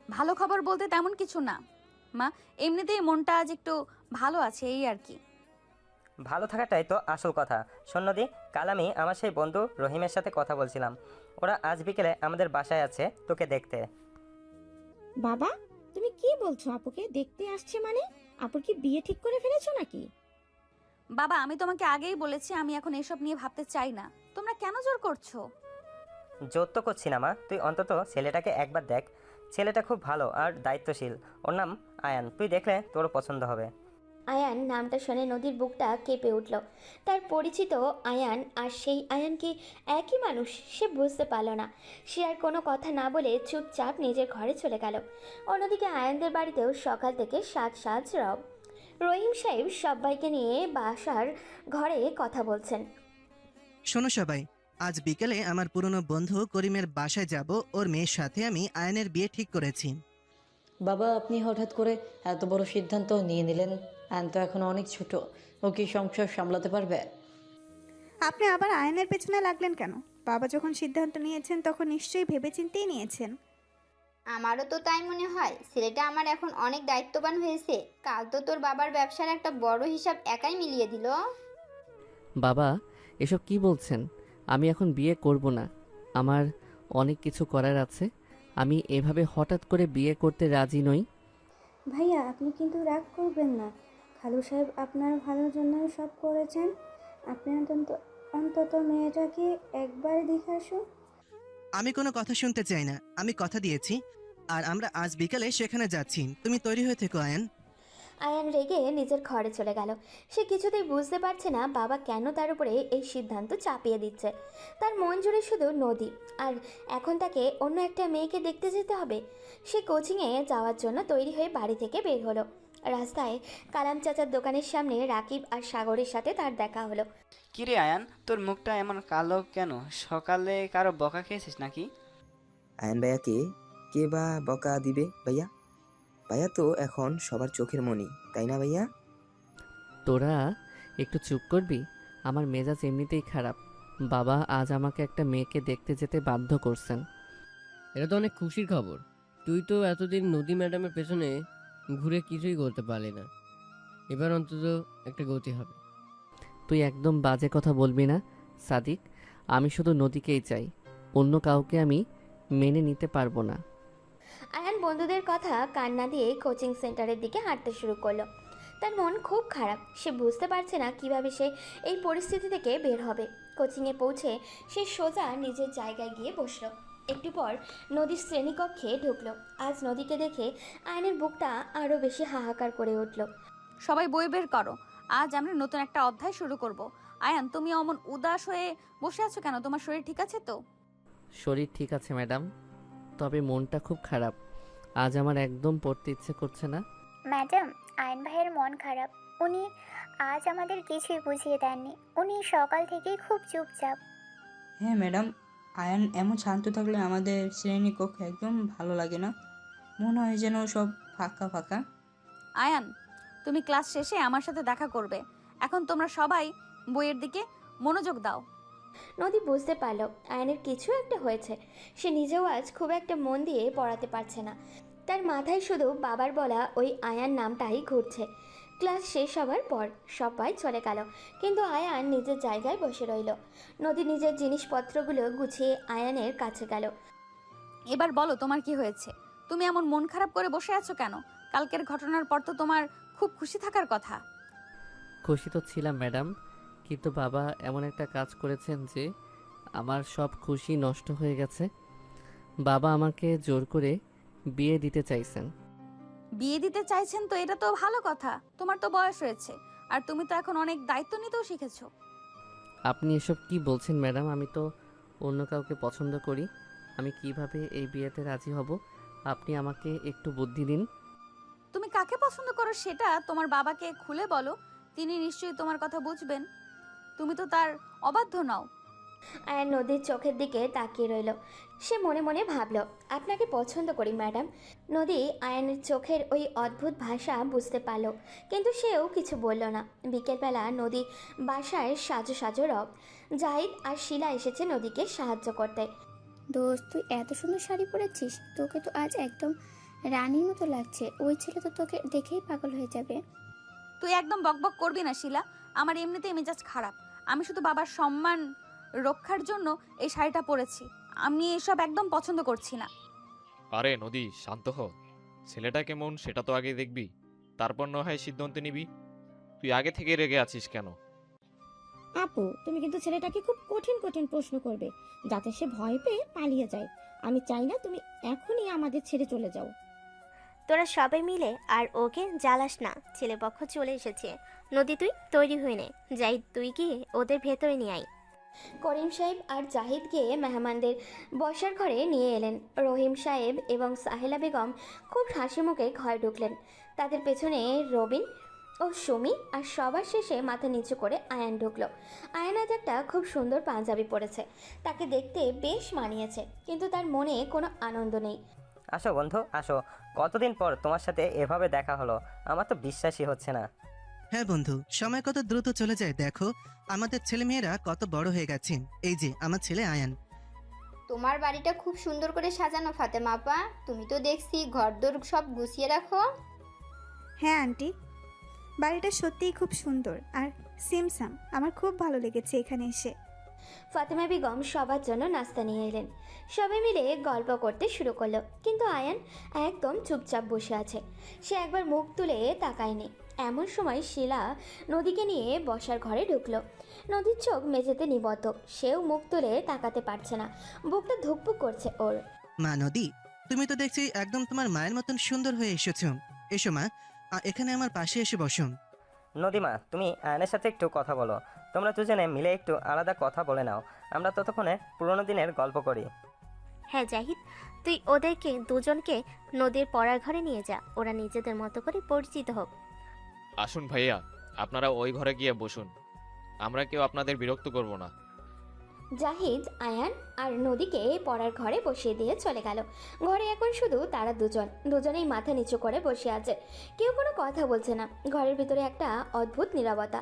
ভালো খবর বলতে তেমন কিছু না মা, এমনিতেই মনটা আজ একটু ভালো আছে, এই আর কি। ভালো থাকাটাই তো আসল কথা। শোন নদী, কাল আমি আমার সেই বন্ধু রহিমের সাথে কথা বলছিলাম। ওরা আজ বিকেলে আমাদের বাসায় আছে তোকে দেখতে। বাবা, তুমি কি বলছো? আপুকে দেখতে আসছে মানে? আপুর কি বিয়ে ঠিক করে ফেলেছো নাকি? বাবা, আমি তোমাকে আগেই বলেছি আমি এখন এসব নিয়ে ভাবতে চাই না। তোমরা কেন জোর করছো? জোর তো করছি না মা, তুই অন্তত ছেলেটাকে একবার দেখ। ছেলেটা খুব ভালো আর দায়িত্বশীল। ওর নাম আয়ান, তুই দেখলে তোর পছন্দ হবে। আয়ান নামটা শুনে নদীর বুকটা কেঁপে উঠল। তার পরিচিত আয়ান আর সেই আয়ান কি একই মানুষ? সে বুঝতে পারল না। সে আর কোনো কথা না বলে চুপচাপ নিজের ঘরে চলে গেল। অন্যদিকে আয়ানদের বাড়িতেও সকাল থেকে সাজ রব। রহিম সাহেব সবাইকে নিয়ে বাসার ঘরে কথা বলছেন। শোনো সবাই, আজ বিকেলে আমার পুরনো বন্ধু করিমের বাসায় যাব। ওর মেয়ের সাথে আমি আয়নের বিয়ে ঠিক করেছি। বাবা, আপনি হঠাৎ করে এত বড় সিদ্ধান্ত নিয়ে নিলেন? আয়ন তো এখন অনেক ছোট, ও কি সংসার সামলাতে পারবে? আপনি আবার আয়নের পেছনে লাগলেন কেন? বাবা যখন সিদ্ধান্ত নিয়েছেন তখন নিশ্চয়ই ভেবেচিন্তেই নিয়েছেন। আমারও তো তাই মনে হয়। ছেলেটা আমার এখন অনেক দায়িত্ববান হয়েছে। কাল তো তোর বাবার ব্যবসার একটা বড় হিসাব একাই মিলিয়ে দিল। বাবা, এসব কি বলছেন? আমি এখন বিয়ে করব না। আমার অনেক কিছু করার আছে। আমি এভাবে হঠাৎ করে বিয়ে করতে রাজি নই। ভাইয়া, আপনি কিন্তু রাগ করবেন না। খালু সাহেব আপনার ভালোর জন্যই সব করেছেন। আপনি অন্তত মেয়েটাকে একবার দেখে আসুন। আমি কোনো কথা শুনতে চাই না। আমি কথা দিয়েছি, আর আমরা আজ বিকালে সেখানে যাচ্ছি। তুমি তৈরি হয়ে থেকো আয়ান। আয়ান রেগে নিজের ঘরে চলে গেল। সে কিছুতেই বুঝতে পারছে না বাবা কেন তার উপরে এই সিদ্ধান্ত চাপিয়ে দিচ্ছে। তার মন জুড়ে শুধু নদী, আর এখন তাকে অন্য একটা মেয়েকে দেখতে যেতে হবে। সে কোচিংয়ে যাওয়ার জন্য তৈরি হয়ে বাড়ি থেকে বের হলো। রাস্তায় কালাম চাচার দোকানের সামনে রাকিব আর সাগরের সাথে তার দেখা হলো। কিরে আয়ান, তোর মুখটা এমন কালো কেন? সকালে কারো বকা খেয়েছিস নাকি? আয়ন ভাইয়াকে কে বা বকা দিবে ভাইয়া? ভাইয়া তো এখন সবার চোখের মণি, তাই না ভাইয়া? তোরা একটু চুপ করবি? আমার মেজাজ এমনিতেই খারাপ। বাবা আজ আমাকে একটা মেয়েকে দেখতে যেতে বাধ্য করছেন। এটা তো অনেক খুশির খবর। তুই তো এতদিন নদী ম্যাডামের পেছনে ঘুরে কিছুই করতে পারলি না, এবার অন্তত একটা গতি হবে। তুই একদম বাজে কথা বলবি না সাদিক। আমি শুধু নদীকেই চাই, অন্য কাউকে আমি মেনে নিতে পারবো না। আয়ান বন্ধুদের কথা কান্না দিয়ে কোচিং সেন্টারের দিকে হাঁটতে শুরু করলো। তার মন খুব খারাপ। সে বুঝতে পারছে না কিভাবে সে এই পরিস্থিতি থেকে বের হবে। কোচিংয়ে পৌঁছে সে সোজা নিজের জায়গায় গিয়ে বসলো। একটু পর নদীর শ্রেণীকক্ষে ঢুকলো। আজ নদীকে দেখে আয়নের বুকটা আরও বেশি হাহাকার করে উঠল। সবাই বই বের করো, আজ আমরা নতুন একটা অধ্যায় শুরু করব। আয়ান, তুমি অমন উদাস হয়ে বসে আছো কেন? তোমার শরীর ঠিক আছে তো? শরীর ঠিক আছে ম্যাডাম, তবে মনটা খুব খারাপ। আজ আমার একদম পড়তে ইচ্ছে করছে না। ম্যাডাম, আয়ন ভাইয়ের মন খারাপ। উনি আজ আমাদের কিছুই বুঝিয়ে দেননি। উনি সকাল থেকেই খুব চুপচাপ। হ্যাঁ ম্যাডাম, আয়ান এমন শান্ত থাকলে আমাদের শ্রেণীকক্ষে একদম ভালো লাগে না। মনে হয় যেন সব ফাঁকা ফাঁকা। আয়ান, তুমি ক্লাস শেষে আমার সাথে দেখা করবে। এখন তোমরা সবাই বইয়ের দিকে মনোযোগ দাও। নদী বুঝতে পারল আয়নের কিছু একটা হয়েছে। সে নিজেও আজ খুব একটা মন দিয়ে পড়াতে পারছে না। তার মাথায় শুধু বাবার বলা ওই আয়ান নামটাই ঘুরছে। ক্লাস শেষ হবার পর সবাই চলে গেল, কিন্তু আয়ান নিজের জায়গায় বসে রইল। নদী নিজের জিনিসপত্রগুলো গুছিয়ে আয়ানের কাছে গেল। এবার বলো তোমার কি হয়েছে? তুমি এমন মন খারাপ করে বসে আছো কেন? কালকের ঘটনার পর তো তোমার খুব খুশি থাকার কথা। খুশি তো ছিলাম ম্যাডাম, কিন্তু বাবা এমন একটা কাজ করেছেন যে আমার সব খুশি নষ্ট হয়ে গেছে। বাবা আমাকে জোর করে বিয়ে দিতে চাইছেন। বিয়ে দিতে চাইছেন তো এটা তো ভালো কথা। তোমার তো বয়স হয়েছে, আর তুমি তো এখন অনেক দায়িত্ব নিতেও শিখেছো। আপনি এসব কি বলছেন ম্যাডাম? আমি তো অন্য কাউকে পছন্দ করি। আমি কিভাবে এই বিয়েতে রাজি হব? আপনি আমাকে একটু বুদ্ধি দিন। তুমি কাকে পছন্দ করো সেটা তোমার বাবাকে খুলে বলো, তিনি নিশ্চয়ই তোমার কথা বুঝবেন। তুমি তো তার অবাধ্য নও। আয়ান নদীর চোখের দিকে তাকিয়ে রইল। সে মনে মনে ভাবল, আপনাকে পছন্দ করি ম্যাডাম। নদী আয়ানের চোখের ওই অদ্ভুত ভাষা বুঝতে পারল, কিন্তু সেও কিছু বলল না। বিকেলবেলা নদী বাসায় সাজো সাজো রব। জাহিদ আর শিলা এসেছে নদীকে সাহায্য করতে। দোস্ত, তুই এত সুন্দর শাড়ি পরেছিস, তোকে তো আজ একদম রানীর মতো লাগছে। ওই ছেলে তো তোকে দেখেই পাগল হয়ে যাবে। তুই একদম বকবক করবি না শিলা। আমার এমনিতেই মেজাজ খারাপ। আমি শুধু বাবার সম্মান রক্ষার জন্য এই শাড়িটা পরেছি। আমি এসব একদম পছন্দ করছি না। আরে নদী, শান্ত হ। ছেলেটা কেমন সেটা তো আগে দেখবি, তারপর না হয় সিদ্ধান্ত নিবি। তুই আগে থেকে রেগে আছিস কেন? আপু, তুমি কিন্তু ছেলেটাকে খুব কঠিন কঠিন প্রশ্ন করবে, যাতে সে ভয় পেয়ে পালিয়ে যায়। আমি চাই না তুমি এখনই আমাদের ছেড়ে চলে যাও। তোরা সবাই মিলে আর ওকে জ্বালাস না। ছেলেপক্ষ চলে এসেছে। নদী, তুই তৈরি হয়ে নে। যাই, তুই গিয়ে ওদের ভেতরে নিয়ে আয়। করিম সাহেব আর জাহিদ গিয়ে মেহমানদের বসার ঘরে নিয়ে এলেন। রহিম সাহেব এবং সাহেলা বেগম খুব হাসি মুখে ঘরে ঢুকলেন। তাদের পেছনে রবিন ও সুমি, আর সবার শেষে মাথা নিচু করে আয়ান ঢুকলো। আয়ান আজ একটা খুব সুন্দর পাঞ্জাবি পরেছে। তাকে দেখতে বেশ মানিয়েছে, কিন্তু তার মনে কোনো আনন্দ নেই। আসো বন্ধু, আসো। কতদিন পর তোমার সাথে এভাবে দেখা হলো, আমার তো বিশ্বাসই হচ্ছে না। হ্যাঁ বন্ধু, সময় কত দ্রুত চলে যায় দেখো। আমাদের ছেলেমেয়েরা কত বড় হয়ে গেছে। এই যে আমার ছেলে আয়ান। তোমার বাড়িটা খুব সুন্দর করে সাজানো ফাতেমা আপা। তুমি তো দেখছি ঘরদোর সব গুছিয়ে রাখো। হ্যাঁ আন্টি, বাড়িটা সত্যিই খুব সুন্দর আর সিমসাম। আমার খুব ভালো লেগেছে এখানে এসে। ফাতেমা বেগম সবার জন্য নাস্তা নিয়ে এলেন। সবাই মিলে গল্প করতে শুরু করলো, কিন্তু আয়ান একদম চুপচাপ বসে আছে। সে একবার মুখ তুলে তাকায়নি। এমন সময় শিলা নদীকে নিয়ে বসার ঘরে ঢুকলো। নদীর চোখ মেঝেতে নিবদ্ধ। সেও মুখ তুলে তাকাতে পারছে না, বুকটা ধুকপুক করছে ওর। মা নদী, তুমি তো দেখছি একদম তোমার মায়ের মতন সুন্দর হয়ে এসেছো। এসো মা, এখানে আমার পাশে এসে বসো। নদীমা, তুমি আয়নের সাথে একটু কথা বলো। তোমরা দুজনে মিলে একটু আলাদা কথা বলে নাও। আমরা ততক্ষণে পুরোনো দিনের গল্প করি। হ্যাঁ জাহিদ, তুই ওদেরকে দুজনকে নদীর পড়ার ঘরে নিয়ে যা। ওরা নিজেদের মতো করে পরিচিত হোক। আসুন ভাইয়া, আপনারা ওই ঘরে গিয়ে বসুন। আমরা কেউ আপনাদের বিরক্ত করব না। জাহিদ আয়ান আর নদীকে পড়ার ঘরে বসিয়ে দিয়ে চলে গেল। ঘরে এখন শুধু তারা দুজনেই মাথা নিচু করে বসে আছে। কেউ কোনো কথা বলছে না। ঘরের ভিতরে একটা অদ্ভুত নীরবতা।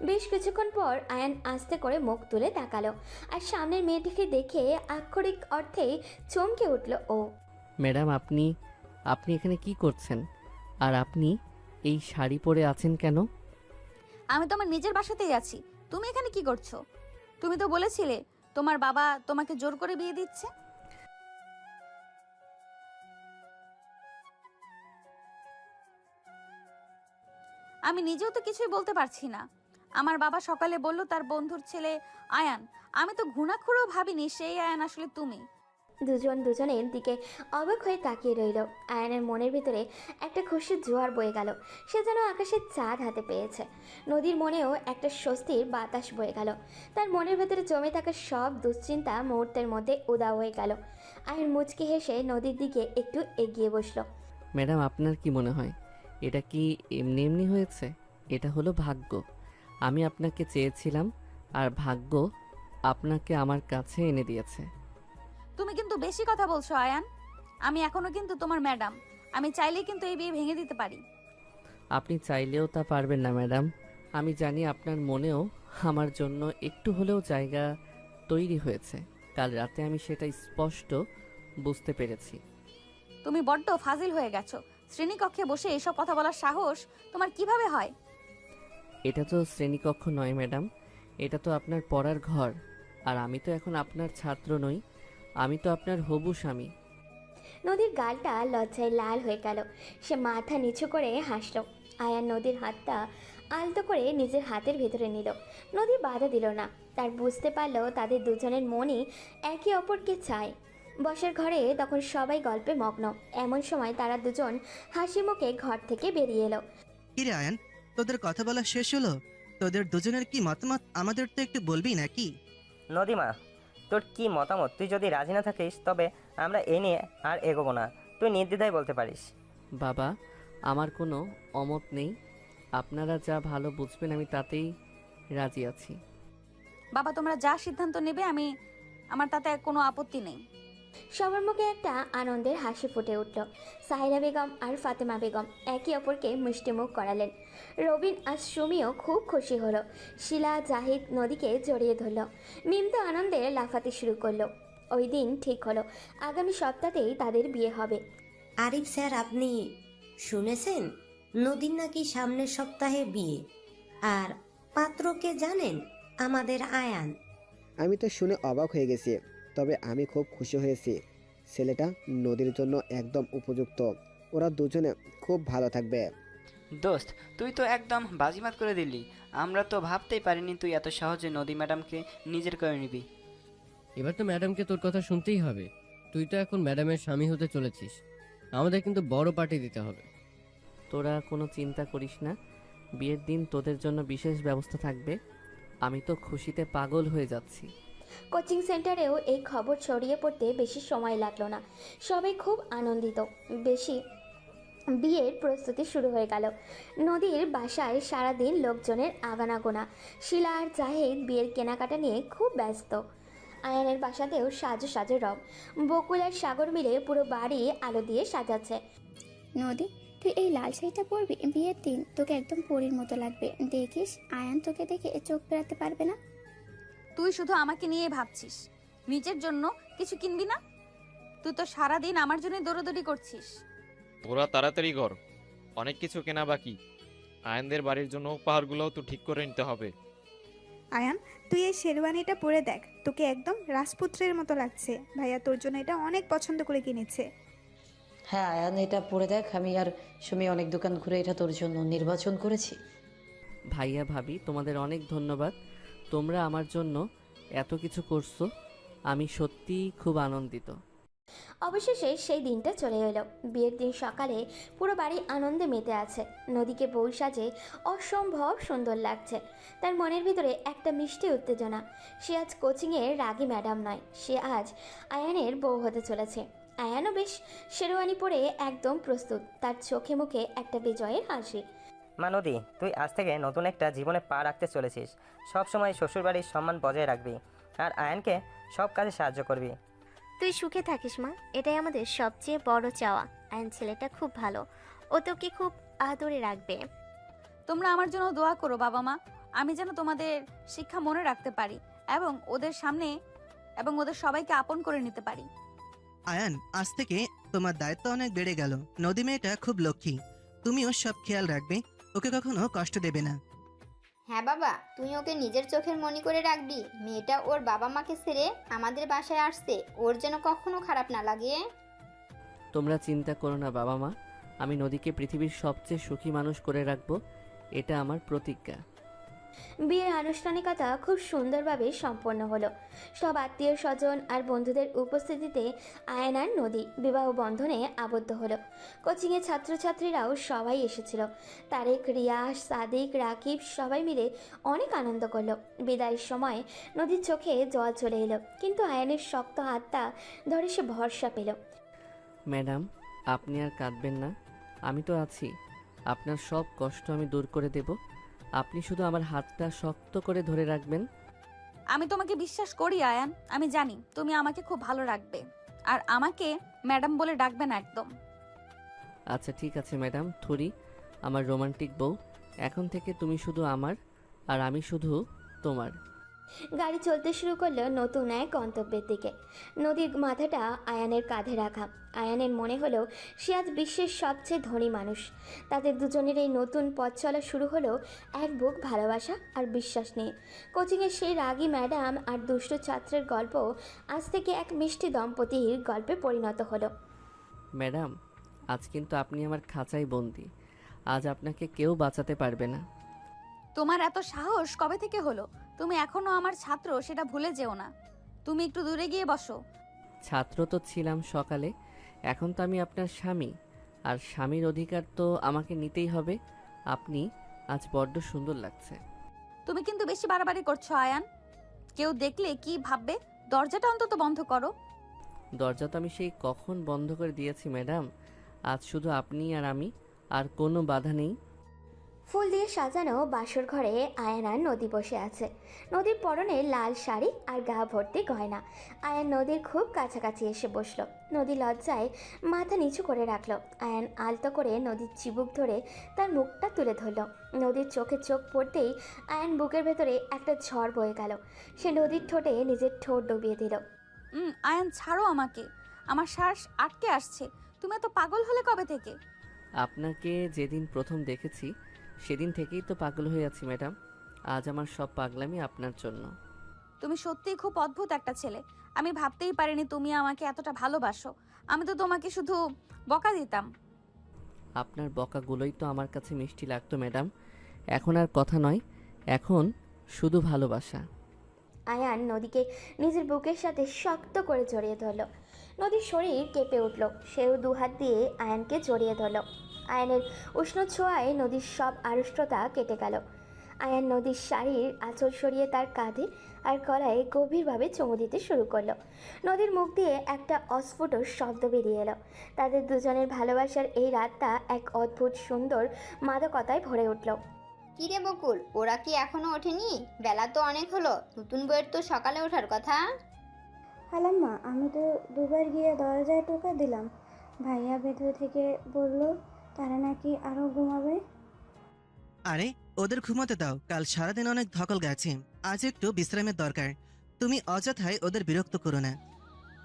বেশ কিছুক্ষণ পর আয়ান আস্তে করে মুখ তুলে তাকালো, আর সামনের মেয়েটিকে দেখে আক্ষরিক অর্থেই চমকে উঠল ও। ম্যাডাম, আপনি এখানে কি করছেন? আর আপনি এই শাড়ি পরে আছেন কেন? আমি তো আমার নিজের বাসাতেই আছি। তুমি এখানে কি করছো? তুমি তো বলেছিলে তোমার বাবা তোমাকে জোর করে বিয়ে দিচ্ছে। আমি নিজেও তো কিছুই বলতে পারছি না। আমার বাবা সকালে বলল তার বন্ধুর ছেলে আয়ান। আমি তো ঘুণাক্ষুরেও ভাবিনি সেই আয়ান আসলে তুমি। দুজনের দিকে অবাক হয়ে তাকিয়ে রইল। আয়ানের মনের ভিতরে একটা খুশির জোয়ার বয়ে গেল। সে যেন আকাশের চাঁদ হাতে পেয়েছে। নদীর মনেও একটা স্বস্তির বাতাস বয়ে গেল। তার মনের ভেতরে জমে থাকা সব দুশ্চিন্তা মুহূর্তের মধ্যে উধাও হয়ে গেল। আয়ান মুচকি হেসে নদীর দিকে একটু এগিয়ে বসলো। ম্যাডাম, আপনার কি মনে হয় এটা কি এমনি এমনি হয়েছে? এটা হলো ভাগ্য। আমি আপনাকে চেয়েছিলাম, আর ভাগ্য আপনাকে আমার কাছে এনে দিয়েছে। তুমি কিন্তু বেশি কথা বলছো আয়ান। আমি এখনো কিন্তু তোমার ম্যাডাম। আমি চাইলেই কিন্তু এই বিয়ে ভেঙে দিতে পারি। আপনি চাইলেও তা পারবেন না ম্যাডাম। আমি জানি আপনার মনেও আমার জন্য একটু হলেও জায়গা তৈরি হয়েছে। কাল রাতে আমি সেটা স্পষ্ট বুঝতে পেরেছি। তুমি বড্ড ফাজিল হয়ে গেছো। শ্রেণীকক্ষে বসে এসব কথা বলার সাহস তোমার কিভাবে হয়? এটা তো শ্রেণীকক্ষ নয় ম্যাডাম, এটা তো আপনার পড়ার ঘর। আর আমি তো এখন আপনার ছাত্র নই, আমি তো আপনার হবু স্বামী। নদীর গালটা লজ্জায় লাল হয়ে গেল। সে মাথা নিচু করে হাসল। আয়ান নদীর হাতটা আলতো করে নিজের হাতের ভেতরে নিল। নদী বাধা দিল না। তার বুঝতে পারল তাদের দুজনের মনই একে অপরকে চায়। বসার ঘরে তখন সবাই গল্পে মগ্ন। এমন সময় তারা দুজন হাসি মুখে ঘর থেকে বেরিয়ে এলো। কিরে আয়ান, তোদের কথা বলা শেষ হলো? তোদের দুজনের কি মতামত আমাদের তো একটু বলবি নাকি? নদীমা, তোর কি মতামত? তুই যদি রাজি না থাকিস তবে আমরা এ নিয়ে আর এগোবো না। তুই নির্দ্বিধায় বলতে পারিস। বাবা, আমার কোনো অমত নেই। আপনারা যা ভালো বুঝবেন আমি তাতেই রাজি আছি। বাবা, তোমরা যা সিদ্ধান্ত নেবে আমার তাতে কোনো আপত্তি নেই। সবার মুখে একটা আনন্দের হাসি ফুটে উঠল। সাহিরা বেগম আর ফাতেমা বেগম একে অপরকে মিষ্টিমুখ করালেন। রবিন আর সুমিও খুব খুশি হলো। শিলা, জাহিদ নদীকে জড়িয়ে ধরল। মিম তো আনন্দে লাফাতে শুরু করলো। ওই দিন ঠিক হলো আগামী সপ্তাহেই তাদের বিয়ে হবে। আরিফ স্যার, আপনি শুনেছেন নদীর নাকি সামনের সপ্তাহে বিয়ে? আর পাত্রকে জানেন? আমাদের আয়ান। আমি তো শুনে অবাক হয়ে গেছি, তবে আমি খুব খুশি হয়েছি। ছেলেটা নদীর জন্য একদম উপযুক্ত। ওরা দুজনে খুব ভালো থাকবে। দোস্ত, তুই তো একদম বাজিমাত করে দিলি। আমরা তো ভাবতেই পারিনি তুই এত সহজে নদী ম্যাডামকে নিজের করে নিবি। এবার তো ম্যাডামকে তোর কথা শুনতেই হবে। তুই তো এখন ম্যাডামের স্বামী হতে চলেছিস। আমাদের কিন্তু বড় পার্টি দিতে হবে। তোরা কোনো চিন্তা করিস না, বিয়ের দিন তোদের জন্য বিশেষ ব্যবস্থা থাকবে। আমি তো খুশিতে পাগল হয়ে যাচ্ছি। কোচিং সেন্টারেও এই খবর ছড়িয়ে পড়তে বেশি সময় লাগলো না। সবাই খুব আনন্দিত। বিয়ের প্রস্তুতি শুরু হয়ে গেল। নদীর বাসায় সারাদিন লোকজনের আগানাগোনা। শিলা আর জাহিদ বিয়ের কেনাকাটা নিয়ে খুব ব্যস্ত। আয়ানের বাসাতেও সাজো সাজো রব। বকুল আর সাগর মিলে পুরো বাড়ি আলো দিয়ে সাজাচ্ছে। নদী, তুই এই লাল শাড়িটা পরবি বিয়ের দিন, তোকে একদম পরীর মতো লাগবে। দেখিস আয়ান তোকে দেখে চোখ ফেরাতে পারবে না। তুই শুধু আমাকে নিয়ে ভাবছিস, নিজের জন্য কিছু কিনবি না? তুই তো সারাদিন আমার জন্য দৌড়াদৌড়ি করছিস। তোরা তাড়াতাড়ি কর, অনেক কিছু কেনা বাকি। আয়ানদের বাড়ির জন্য উপহারগুলোও তো ঠিক করে নিতে হবে। আয়ান, তুই এই শেরওয়ানিটা পরে দেখ, তোকে একদম রাজপুত্রের মতো লাগছে। ভাইয়া তোর জন্য এটা অনেক পছন্দ করে কিনেছে। হ্যাঁ আয়ান, এটা পরে দেখ। আমি আর সুমি অনেক দোকান ঘুরে এটা তোর জন্য নির্বাচন করেছি। ভাইয়া ভাবি, তোমাদের অনেক ধন্যবাদ। তোমরা আমার জন্য এত কিছু করছো, আমি সত্যিই খুব আনন্দিত। অবশেষে সেই দিনটা চলে এলো। বিয়ের দিন সকালে পুরো বাড়ি আনন্দে মেতে আছে। নদীকে বউ সাজে অসম্ভব সুন্দর লাগছে। তার মনের ভিতরে একটা মিষ্টি উত্তেজনা। সে আজ কোচিংয়ে রাগী ম্যাডাম নয়, সে আজ আয়ানের বউ হতে চলেছে। আয়ানও বেশ শেরওয়ানি পরে একদম প্রস্তুত। তার চোখে মুখে একটা বিজয়ের হাসি। মা নদী, তুই আজ থেকে নতুন একটা জীবনে পা রাখতে চলেছিস। সবসময় শ্বশুরবাড়ির সম্মান বজায় রাখবি আর আয়ানকে সব কাজে সাহায্য করবি। তুই সুখে থাকিস মা, এটাই আমাদের সবচেয়ে বড় চাওয়া। আয়ন ছেলেটা খুব ভালো, ও তোকে খুব আদরে রাখবে। তোমরা আমার জন্য দোয়া করো বাবা মা, আমি যেন তোমাদের শিক্ষা মনে রাখতে পারি এবং ওদের সামনে ওদের সবাইকে আপন করে নিতে পারি। আয়ান, আজ থেকে তোমার দায়িত্ব অনেক বেড়ে গেল। নদী মেয়েটা খুব লক্ষ্মী, তুমিও সব খেয়াল রাখবে, ওকে কখনো কষ্ট দেবে না। হ্যাঁ বাবা, তুই ওকে নিজের চোখের মনি করে রাখবি। মেয়েটা ওর বাবা মাকে ছেড়ে আমাদের বাসায় আসছে, ওর যেন কখনো খারাপ না লাগে। তোমরা চিন্তা করো না বাবা মা, আমি নদীকে পৃথিবীর সবচেয়ে সুখী মানুষ করে রাখবো, এটা আমার প্রতিজ্ঞা। বিয়ের আনুষ্ঠানিকতা খুব সুন্দরভাবে সম্পন্ন হলো। সব আত্মীয় স্বজন আর বন্ধুদের উপস্থিতিতে আয়ান আর নদী বিবাহ বন্ধনে আবদ্ধ হলো। কোচিংয়ের ছাত্রছাত্রীরাও সবাই এসেছিল। তারেক, রিয়াস, সাদিক, রাকিব সবাই মিলে অনেক আনন্দ করলো। বিদায়ের সময় নদীর চোখে জল চলে এলো, কিন্তু আয়ানের শক্ত হাতটা ধরে সে ভরসা পেল। ম্যাডাম, আপনি আর কাঁদবেন না, আমি তো আছি। আপনার সব কষ্ট আমি দূর করে দেব, আপনি শুধু আমার হাতটা শক্ত করে ধরে রাখবেন। আমি তোমাকে বিশ্বাস করি আয়ান, আমি জানি তুমি আমাকে খুব ভালো রাখবে আর আমাকে ম্যাডাম বলে ডাকবে না একদম। আচ্ছা ঠিক আছে ম্যাডাম থুরি, আমার রোমান্টিক বউ। এখন থেকে তুমি শুধু আমার আর আমি শুধু তোমার। গাড়ি চলতে শুরু করলো নতুন এক গন্তব্যের দিকে। নদীর মাথাটা আয়ানের কাঁধে রাখা। আয়ানের মনে হলো সে আজ বিশ্বের সবচেয়ে ধনী মানুষ। তাদের দুজনের এই নতুন পথ চলা শুরু হলো এক বুক ভালোবাসা আর বিশ্বাস নিয়ে। কোচিংয়ের সেই রাগী ম্যাডাম আর দুষ্টু ছাত্রের গল্প আজ থেকে এক মিষ্টি দম্পতির গল্পে পরিণত হলো। ম্যাডাম, আজ কিন্তু আপনি আমার খাঁচায় বন্দি। আজ আপনাকে কেউ বাঁচাতে পারবে না। তোমার এত সাহস কবে থেকে হলো? তুমি এখনো আমার ছাত্র, সেটা ভুলে যেও না। তুমি একটু দূরে গিয়ে বসো। ছাত্র তো ছিলাম সকালে, এখন তো আমি আপনার স্বামী, আর স্বামীর অধিকার তো আমাকে নিতেই হবে। আপনি আজ বড্ড সুন্দর লাগছে। তুমি কিন্তু বেশি বাড়াবাড়ি করছো আয়ান। কেউ দেখলে কি ভাববে? দরজাটা অন্তত বন্ধ করো। দরজা তো আমি সেই কখন বন্ধ করে দিয়েছি ম্যাডাম। আজ শুধু আপনি আর আমি, আর কোনো বাধা নেই। ফুল দিয়ে সাজানো বাসর ঘরে আয়ান আর নদী বসে আছে। নদীর পরনে লাল শাড়ি আর গা ভর্তি গয়না। আয়ান নদীর খুব কাছাকাছি এসে বসলো। নদী লজ্জায় মাথা নিচু করে রাখলো। আয়ান আলতো করে নদীর চিবুক ধরে তার মুখটা তুলে ধরল। নদীর চোখে চোখ পড়তেই আয়ান বুকের ভেতরে একটা ঝড় বয়ে গেল। সে নদীর ঠোঁটে নিজের ঠোঁট ডুবিয়ে দিল। আয়ান ছাড়ো আমাকে, আমার শ্বাস আটকে আসছে। তুমি এত পাগল হলে কবে থেকে? আপনাকে যেদিন প্রথম দেখেছি সেদিন থেকেই তো পাগল হয়ে আছি ম্যাডাম। আজ আমার সব পাগলামি আপনার জন্য। তুমি সত্যিই খুব অদ্ভুত একটা ছেলে। আমি ভাবতেই পারিনি তুমি আমাকে এতটা ভালোবাসো। আমি তো তোমাকে শুধু বকা দিতাম। আপনার বকাগুলোই তো আমার কাছে মিষ্টি লাগতো ম্যাডাম। এখন আর কথা নয়, এখন শুধু ভালোবাসা। আয়ান নদীকে নিজের বুকের সাথে শক্ত করে জড়িয়ে ধরল। নদীর শরীর কেঁপে উঠল। সেও দুহাত দিয়ে আয়ানকে জড়িয়ে ধরল। আয়ানের উষ্ণ ছোঁয়ায় নদীর সব আড়ষ্টতা কেটে গেল। আয়ান নদীর শাড়ির আঁচল সরিয়ে তার কাঁধে আর গলায় গভীরভাবে চুমু দিতে শুরু করলো। নদীর মুখ দিয়ে একটা অস্ফুট শব্দ বেরিয়ে এলো। তাদের দুজনের ভালোবাসার এই রাতটা এক অদ্ভুত সুন্দর মাদকতায় ভরে উঠল। কিরে বকুল, ওরা কি এখনো ওঠেনি? বেলা তো অনেক হলো। নতুন বইয়ের তো সকালে ওঠার কথা। খালাম্মা, আমি তো দুবার গিয়ে দরজায় টোকা দিলাম। ভাইয়া ভেতর থেকে বলল তারা নাকি আরো ঘুমাবে। আরে ওদের ঘুমাতে দাও, কাল সারাদিন অনেক ধকল গেছে, আজ একটু বিশ্রামের দরকার। তুমি অযথায় ওদের বিরক্ত করো না।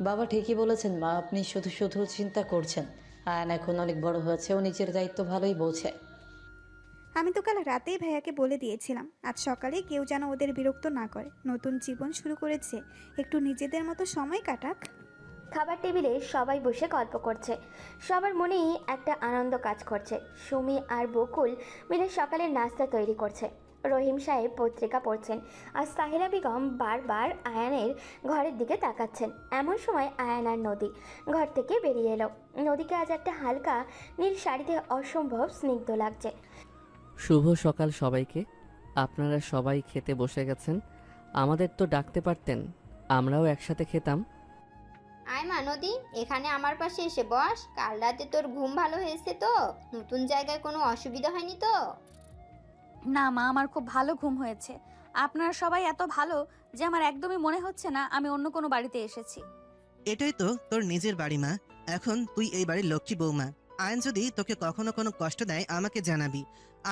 বাবা ঠিকই বলেছেন মা, আপনি শুধু শুধু চিন্তা করছেন। আয়ান এখন অনেক বড় হয়েছে, ও নিজের দায়িত্ব ভালোই বোঝে। আমি তো কাল রাতেই ভাইয়াকে বলে দিয়েছিলাম আজ সকালে কেউ যেন ওদের বিরক্ত না করে। নতুন জীবন শুরু করেছে, একটু নিজেদের মতো সময় কাটাক। খাবার টেবিলে সবাই বসে গল্প করছে। সবার মনেই একটা আনন্দ কাজ করছে। সুমি আর বকুল মিলে সকালের নাস্তা তৈরি করছে। রহিম সাহেব পত্রিকা পড়ছেন আর সাহিরা বেগম বারবার আয়ানের ঘরের দিকে তাকাচ্ছেন। এমন সময় আয়ান আর নদী ঘর থেকে বেরিয়ে এলো। নদীকে আজ একটা হালকা নীল শাড়িতে অসম্ভব স্নিগ্ধ লাগছে। শুভ সকাল সবাইকে। আপনারা সবাই খেতে বসে গেছেন, আমাদের তো ডাকতে পারতেন, আমরাও একসাথে খেতাম। আয় মা নদী, এখানে আমার পাশে এসে বস। কাল রাতে তোর ঘুম ভালো হয়েছে তো? নতুন জায়গায় কোনো অসুবিধা হয়নি তো? না মা, আমার খুব ভালো ঘুম হয়েছে। আপনারা সবাই এত ভালো যে আমার একদমই মনে হচ্ছে না আমি অন্য কোনো বাড়িতে এসেছি। এটাই তো তোর নিজের বাড়ি মা, এখন তুই এই বাড়ির লক্ষ্মী বৌমা। আয়ন যদি তোকে কখনো কোনো কষ্ট দেয় আমাকে জানাবি,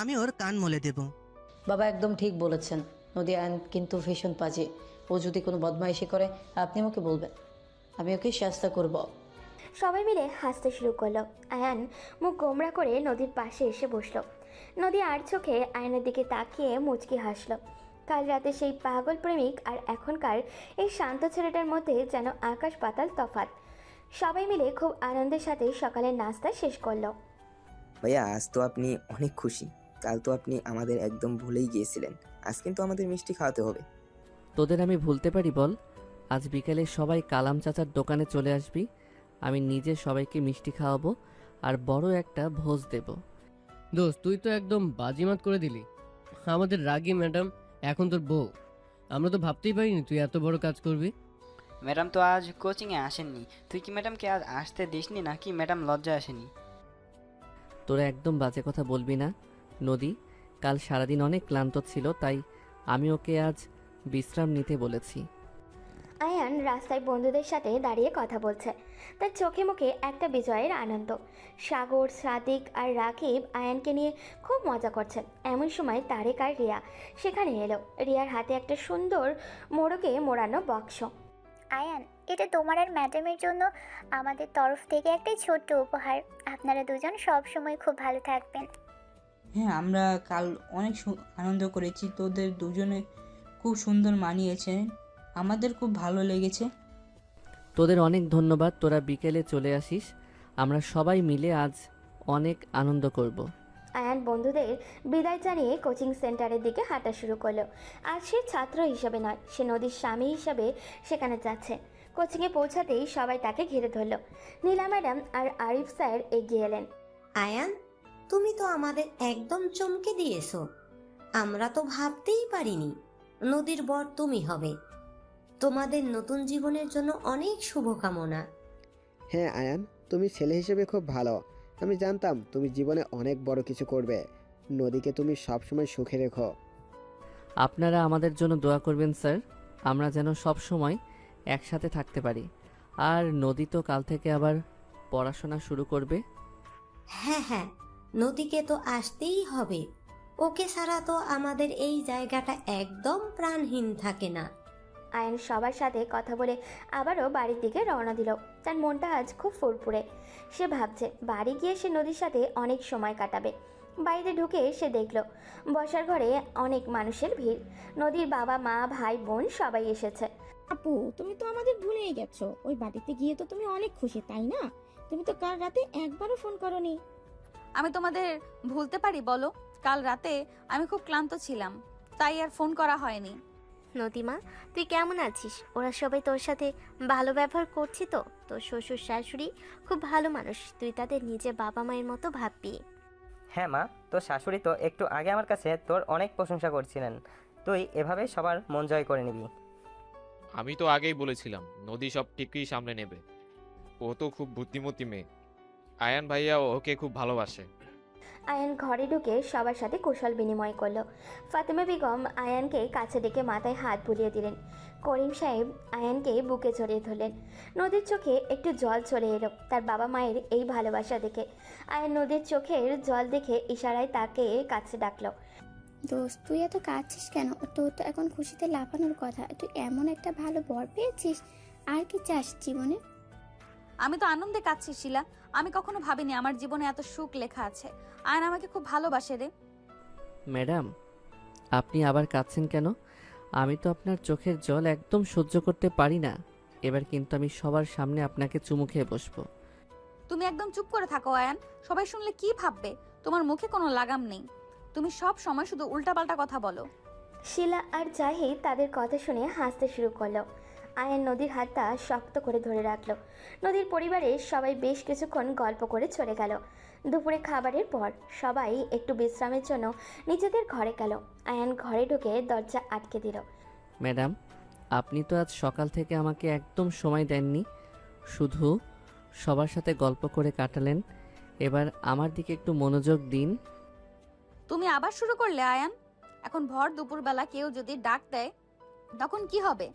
আমি ওর কান মলে দেব। বাবা একদম ঠিক বলেছেন। নদী আয়ন কিন্তু ভীষণ পাজি। ও যদি কোনো বদমাইশি করে আপনি আমাকে বলবেন, আমি ওকে শাস্তা করব। সবাই মিলে হাসতে শুরু করলো। আয়ান মুখ গোমড়া করে নদীর পাশে এসে বসলো। নদী আর চোখে আয়নের দিকে তাকিয়ে মুচকি হাসলো। কাল রাতে সেই পাগল প্রেমিক আর এখনকার এই শান্ত ছেলেটার মধ্যে যেন আকাশ পাতাল তফাৎ। সবাই মিলে খুব আনন্দের সাথে সকালের নাস্তা শেষ করলো। ভাইয়া আজ তো আপনি অনেক খুশি, কাল তো আপনি আমাদের একদম ভুলেই গিয়েছিলেন। আজ কিন্তু আমাদের মিষ্টি খাওয়াতে হবে। তোদের আমি ভুলতে পারি বল? আজ বিকেলে সবাই কালাম চাচার দোকানে চলে আসবি। আমি নিজে সবাইকে মিষ্টি খাওয়াবো আর বড় একটা ভোজ দেব। দোস্ত তুই তো একদম বাজিমাত করে দিলি। আমাদের রাগী ম্যাডাম এখন তোর বউ। আমরা তো ভাবতেই পারিনি তুই এত বড় কাজ করবি। ম্যাডাম তো আজ কোচিংয়ে আসেননি। তুই কি ম্যাডামকে আজ আসতে দিসনি নাকি ম্যাডাম লজ্জা আসেনি? তোরা একদম বাজে কথা বলবি না। নদী কাল সারাদিন অনেক ক্লান্ত ছিল, তাই আমি ওকে আজ বিশ্রাম নিতে বলেছি। আয়ান রাস্তায় বন্ধুদের সাথে দাঁড়িয়ে কথা বলছে। তার চোখে মুখে একটা বিজয়ের আনন্দ। সাগর, সাদিক আর রাকিব আয়ানকে নিয়ে খুব মজা করছে। এমন সময় তারেক আর রিয়া সেখানে এলো। রিয়ার হাতে একটা সুন্দর মোড়কে মোড়ানো বাক্স। আয়ান, এটা তোমার আর ম্যাডামের জন্য আমাদের তরফ থেকে একটা ছোট্ট উপহার। আপনারা দুজন সব সময় খুব ভালো থাকবেন। হ্যাঁ, আমরা কাল অনেক আনন্দ করেছি, তোদের দুজনে খুব সুন্দর মানিয়েছে, আমাদের খুব ভালো লেগেছে। তোদের অনেক ধন্যবাদ, তোরা বিকেলে চলে আসিস, আমরা সবাই মিলে আজ অনেক আনন্দ করব। আয়ান বন্ধুদের বিদায় জানিয়ে কোচিং সেন্টারের দিকে হাঁটা শুরু করলো। আর সে ছাত্র হিসেবে নয়, সে নদীর স্বামী হিসাবে সেখানে যাচ্ছে। কোচিংয়ে পৌঁছাতেই সবাই তাকে ঘিরে ধরল। নীলা ম্যাডাম আর আরিফ স্যার এগিয়ে এলেন। আয়ান, তুমি তো আমাদের একদম চমকে দিয়েছো। আমরা তো ভাবতেই পারিনি নদীর বর তুমি হবে। তোমাদের নতুন জীবনের জন্য অনেক শুভকামনা। হ্যাঁ আয়ান, তুমি ছেলে হিসেবে খুব ভালো। আমি জানতাম তুমি জীবনে অনেক বড় কিছু করবে। নদীকে তুমি সবসময় সুখে রেখো। আপনারা আমাদের জন্য দোয়া করবেন স্যার, আমরা যেন সব সময় একসাথে থাকতে পারি। আর নদী তো কাল থেকে আবার পড়াশোনা শুরু করবে। হ্যাঁ হ্যাঁ, নদীকে তো আসতেই হবে। ওকে ছাড়া তো আমাদের এই জায়গাটা একদম প্রাণহীন থাকে না। আয়ান সবার সাথে কথা বলে আবারও বাড়ির দিকে রওনা দিল। তার মনটা আজ খুব ফুরফুরে। সে ভাবছে বাড়ি গিয়ে সে নদীর সাথে অনেক সময় কাটাবে। বাড়িতে ঢুকে সে দেখল বসার ঘরে অনেক মানুষের ভিড়। নদীর বাবা, মা, ভাই, বোন সবাই এসেছে। আপু, তুমি তো আমাদের ভুলেই গেছো। ওই বাড়িতে গিয়ে তো তুমি অনেক খুশি, তাই না? তুমি তো কাল রাতে একবারও ফোন করনি। আমি তোমাদের ভুলতে পারি বলো? কাল রাতে আমি খুব ক্লান্ত ছিলাম, তাই আর ফোন করা হয়নি। নদীমা, তুই কেমন আছিস? ওরা সবাই তোর সাথে ভালো ব্যবহার করছে তো? তোর শ্বশুর শাশুড়ি খুব ভালো মানুষ, তুই তাদের নিজের বাবা মায়ের মতো ভাববি। হ্যাঁ মা, তোর শাশুড়ি তো একটু আগে আমার কাছে তোর অনেক প্রশংসা করছিলেন। তুই এভাবে সবার মন জয় করে নিবি। আমি তো আগেই বলেছিলাম নদী সব ঠিকই সামলে নেবে। ও তো খুব বুদ্ধিমতী মেয়ে। আয়ান ভাইয়া ওকে খুব ভালোবাসে। আয়ান ঘরে ঢুকে সবার সাথে কুশল বিনিময় করলো। ফাতেমা বেগম আয়ানকে কাছে ডেকে মাথায় হাত বুলিয়ে দিলেন। করিম সাহেব আয়ানকে বুকে জড়িয়ে ধরলেন। নদীর চোখে একটু জল চলে এলো তার বাবা মায়ের এই ভালোবাসা দেখে। আয়ান নদীর চোখের জল দেখে ইশারায় তাকে কাছে ডাকলো। দোস্ত, তুই এত কাঁদছিস কেন? তোর তো এখন খুশিতে লাফানোর কথা। তুই এমন একটা ভালো বর পেয়েছিস, আর কি চাস জীবনে? আমি তো আনন্দে কাঁদছি শিলা। আমি কখনো ভাবিনি আমার জীবনে এত সুখ লেখা আছে। আয়ন আমাকে খুব ভালোবাসে রে। ম্যাডাম, আপনি আবার কাঁদছেন কেন? আমি তো আপনার চোখের জল একদম সহ্য করতে পারি না। এবার কিন্তু আমি সবার সামনে আপনাকে চুমু খেয়ে বসবো। তুমি একদম চুপ করে থাকো আয়ান, সবাই শুনলে কি ভাববে? তোমার মুখে কোনো লাগাম নেই, তুমি সব সময় শুধু উল্টাপাল্টা কথা বলো। শিলা আর জাহিদ তাদের কথা শুনে হাসতে শুরু করলো। আয়ান নদীর হাতটা শক্ত করে ধরে রাখলো। নদীর পরিবারের সবাই বেশ কিছুক্ষণ গল্প করে চলে গেল। দুপুরে খাবারের পর সবাই একটু বিশ্রামের জন্য নিজেদের ঘরে গেল। আয়ান ঘরে ঢুকে দরজা আটকে দিল। ম্যাডাম, আপনি তো আজ সকাল থেকে আমাকে একদম সময় দেননি, শুধু সবার সাথে গল্প করে কাটালেন। এবার আমার দিকে একটু মনোযোগ দিন। তুমি আবার শুরু করলে আয়ান? এখন ভর দুপুরবেলা কেউ যদি ডাক দেয় তখন কি হবে?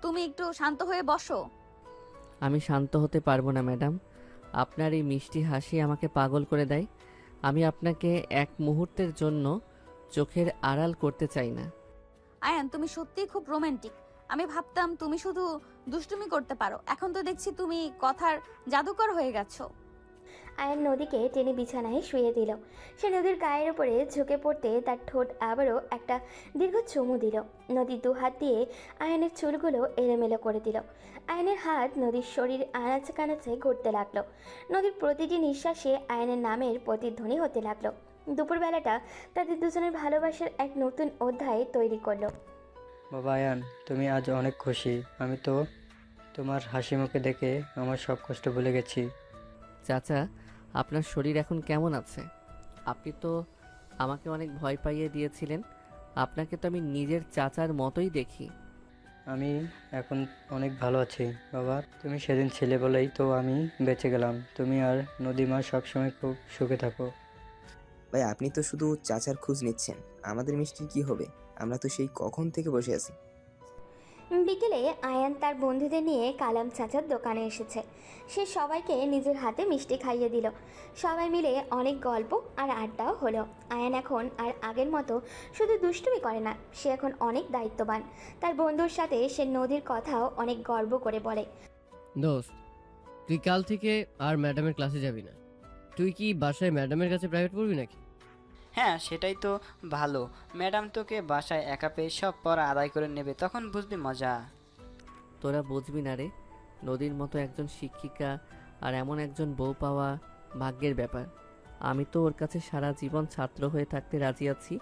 তুমি একটু শান্ত হয়ে বসো। আমি শান্ত হতে পারবো না ম্যাডাম, আপনার এই মিষ্টি হাসি আমাকে পাগল করে দেয়। আমি আপনাকে এক মুহূর্তের জন্য চোখের আড়াল করতে চাই না। আয়ান, তুমি সত্যিই খুব রোমান্টিক। আমি ভাবতাম তুমি শুধু দুষ্টুমি করতে পারো, এখন তো দেখছি তুমি কথার জাদুকর হয়ে গেছো। আয়ান নদীকে টেনে বিছানায় শুয়ে দিল। সে নদীর গায়ের উপরে ঝুঁকে পড়তে তার ঠোঁট আবারও একটা দীর্ঘ চুমু দিল। নদী দু হাত দিয়ে আয়ানের চুলগুলো এলোমেলো করে দিল। আয়ানের হাত নদীর শরীর আনাচে কানাচে ঘুরতে লাগলো। নদীর প্রতিটি নিঃশ্বাসে আয়ানের নামের প্রতিধ্বনি হতে লাগলো। দুপুরবেলাটা তাদের দুজনের ভালোবাসার এক নতুন অধ্যায় তৈরি করলো। বাবা আয়ান, তুমি আজ অনেক খুশি। আমি তো তোমার হাসি মুখে দেখে আমার সব কষ্ট ভুলে গেছি। চাচা, আপনার শরীর এখন কেমন আছে? আপনি তো আমাকে অনেক ভয় পাইয়ে দিয়েছিলেন। আপনাকে তো আমি নিজের চাচার মতোই দেখি। আমি এখন অনেক ভালো আছি বাবা। তুমি সেদিন ছিলে বলেই তো আমি বেঁচে গেলাম। তুমি আর নদীমা সবসময় খুব সুখে থাকো। ভাই, আপনি তো শুধু চাচার খোঁজ নিচ্ছেন, আমাদের মিষ্টির কি হবে? আমরা তো সেই কখন থেকে বসে আছি। বিকেলে আয়ান তার বন্ধুদের নিয়ে কালাম চাচার দোকানে এসেছে। সে সবাইকে নিজের হাতে মিষ্টি খাইয়ে দিল। সবাই মিলে অনেক গল্প আর আড্ডাও হলো। আয়ান এখন আর আগের মতো শুধু দুষ্টুমি করে না, সে এখন অনেক দায়িত্ববান। তার বন্ধুর সাথে সে নদীর কথাও অনেক গর্ব করে বলে। দোস্ত, তুই কাল থেকে আর ম্যাডামের ক্লাসে যাবি না। তুই কি বাসায় ম্যাডামের কাছে প্রাইভেট পড়বি নাকি? হ্যাঁ, সেটাই তো ভালো। ম্যাডাম তোকে বাসায় একা পেয়ে সব পড়া আদায় করে নেবে, তখন বুঝবি মজা। তোরা বুঝবি না রে, নদীর মতো একজন শিক্ষিকা আর এমন একজন বউ পাওয়া ভাগ্যের ব্যাপার। আমি তো ওর কাছে সারা জীবন ছাত্র হয়ে থাকতে রাজি আছি।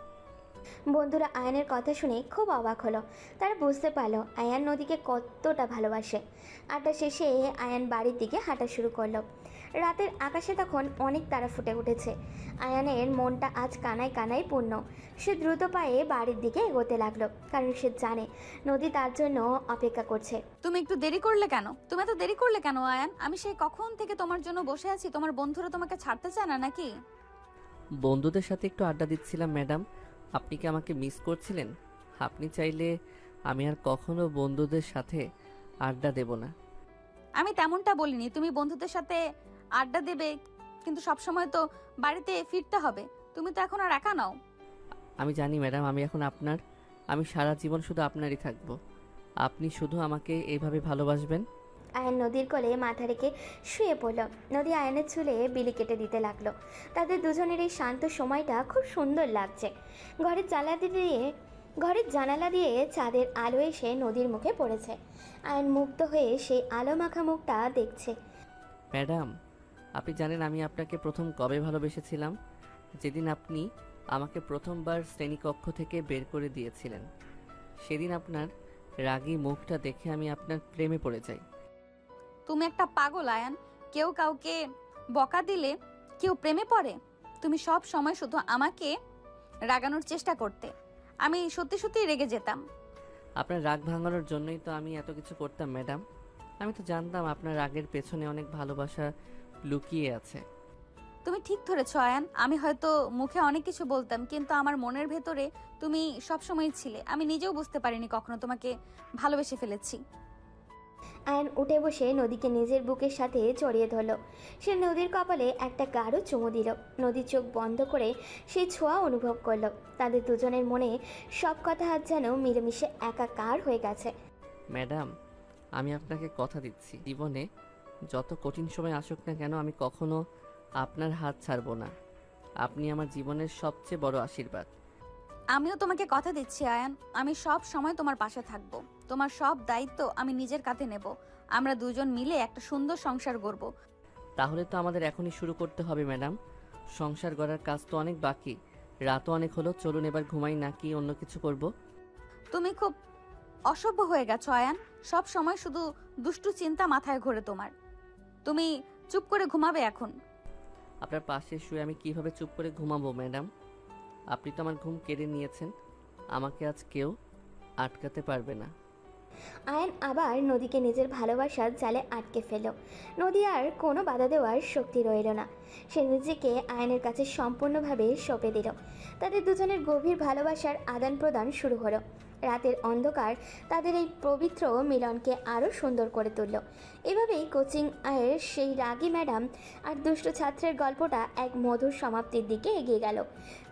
বন্ধুরা আয়ানের কথা শুনে খুব অবাক হলো। তারা বুঝতে পারলো আয়ান নদীকে কতটা ভালোবাসে। আড্ডা শেষে আয়ান বাড়ির দিকে হাঁটা শুরু করলো। রাতের আকাশে তখন অনেক তারা ফুটে উঠেছে। আয়ানের মনটা আজ কানায় কানায় পূর্ণ। সে দ্রুত পায়ে বাড়ির দিকে এগোতে লাগলো, কারণ সে জানে নদী তার জন্য অপেক্ষা করছে। তুমি একটু দেরি করলে কেন? তুমি এত দেরি করলে কেন আয়ান? আমি সেই কখন থেকে তোমার জন্য বসে আছি। তোমার বন্ধুরা তোমাকে ছাড়তে চায় না নাকি? বন্ধুদের সাথে একটু আড্ডা দিচ্ছিলাম ম্যাডাম। আপনি কি আমাকে মিস করছিলেন? আপনি চাইলে আমি আর কখনো বন্ধুদের সাথে আড্ডা দেব না। আমি তেমনটা বলিনি। তুমি বন্ধুদের সাথে আড্ডা দেবে, কিন্তু সব সময় তো বাড়িতে ফিরতে হবে। তুমি তো এখন আর একা নাও। আমি জানি ম্যাডাম, আমি এখন আপনার। আমি সারা জীবন শুধু আপনারই থাকবো। আপনি শুধু আমাকে এইভাবে ভালোবাসবেন। আয়ান নদীর কোলে মাথা রেখে শুয়ে পড়ল। নদী আয়ানের চুলে বিলি কেটে দিতে লাগলো। তাদের দুজনের এই শান্ত সময়টা খুব সুন্দর লাগছে। ঘরের জানালা দিয়ে চাঁদের আলো এসে নদীর মুখে পড়েছে। আয়ান মুগ্ধ হয়ে সেই আলো মাখা মুখটা দেখছে। ম্যাডাম, আপনি জানেন আমি আপনাকে প্রথম কবে ভালোবেসেছিলাম? যেদিন আপনি আমাকে প্রথমবার শ্রেণীকক্ষ থেকে বের করে দিয়েছিলেন। সেদিন আপনার রাগী মুখটা দেখে আমি আপনার প্রেমে পড়ে যাই। তুমি একটা পাগল আয়ান। কেউ কাউকে বকা দিলে কেউ প্রেমে পড়ে? তুমি সব সময় শুধু আমাকে রাগানোর চেষ্টা করতে। আমি সত্যি সত্যি রেগে যেতাম। আপনার রাগ ভাঙানোর জন্যই তো আমি এত কিছু করতাম ম্যাডাম। আমি তো জানতাম আপনার রাগের পেছনে অনেক ভালোবাসা লুকিয়ে আছে। তুমি ঠিক ধরেছ আয়ান। আমি হয়তো মুখে অনেক কিছু বলতাম, কিন্তু আমার মনের ভেতরে তুমি সব সময় ছিলে। আমি নিজেও বুঝতে পারিনি কখনো তোমাকে ভালোবেসে ফেলেছি। আয়ান উঠে বসে নদীকে নিজের বুকের সাথে জড়িয়ে ধরল। সে নদীর কপালে একটা গাঢ় চুমু দিল। নদীর চোখ বন্ধ করে সেই ছোঁয়া অনুভব করলো। তাদের দুজনের মনে সব কথা আজ যেন মিলেমিশে একাকার হয়ে গেছে। ম্যাডাম, আমি আপনাকে কথা দিচ্ছি, জীবনে যত কঠিন সময় আসুক না কেন আমি কখনো আপনার হাত ছাড়বো না। আপনি আমার জীবনের সবচেয়ে বড় আশীর্বাদ। আমিও তোমাকে কথা দিচ্ছি আয়ান, আমি সব সময় তোমার পাশে থাকব। তোমার সব দায়িত্ব আমি নিজের কাঁধে নেব। আমরা দুজন মিলে একটা সুন্দর সংসার গড়ব। তাহলে তো আমাদের এখনই শুরু করতে হবে ম্যাডাম। সংসার গড়ার কাজ তো অনেক বাকি। রাতও অনেক হলো, চলুন এবার ঘুমাই নাকি অন্য কিছু করব? তুমি খুব অসভ্য হয়ে গেছো আয়ান। সব সময় শুধু দুষ্টু চিন্তা মাথায় ঘোরে তোমার। তুমি চুপ করে ঘুমাবে এখন। আপনার পাশে শুয়ে আমি কিভাবে চুপ করে ঘুমাবো ম্যাডাম? আপনি তো আমার ঘুম কেড়ে নিয়েছেন। আমাকে আজ কেউ আটকাতে পারবে না। আয়ান আবার নদীকে নিজের ভালোবাসার জালে আটকে ফেল। নদী আর কোনো বাধা দেওয়ার শক্তি রইল না। সে নিজেকে আয়ানের কাছে সম্পূর্ণভাবে সঁপে দিল। তাদের দুজনের গভীর ভালোবাসার আদান প্রদান শুরু হলো। রাতের অন্ধকার তাদের এই পবিত্র মিলনকে আরও সুন্দর করে তুলল। এভাবেই কোচিং এর সেই রাগী ম্যাডাম আর দুষ্ট ছাত্রের গল্পটা এক মধুর সমাপ্তির দিকে এগিয়ে গেল।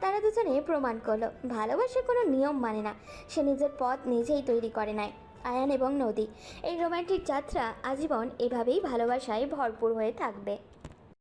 তারা দুজনে প্রমাণ করলো ভালোবাসার কোনো নিয়ম মানে না, সে নিজের পথ নিজেই তৈরি করে নেয়। আয়ান এবং নদী এই রোমান্টিক যাত্রা আজীবন এভাবেই ভালোবাসায় ভরপুর হয়ে থাকবে।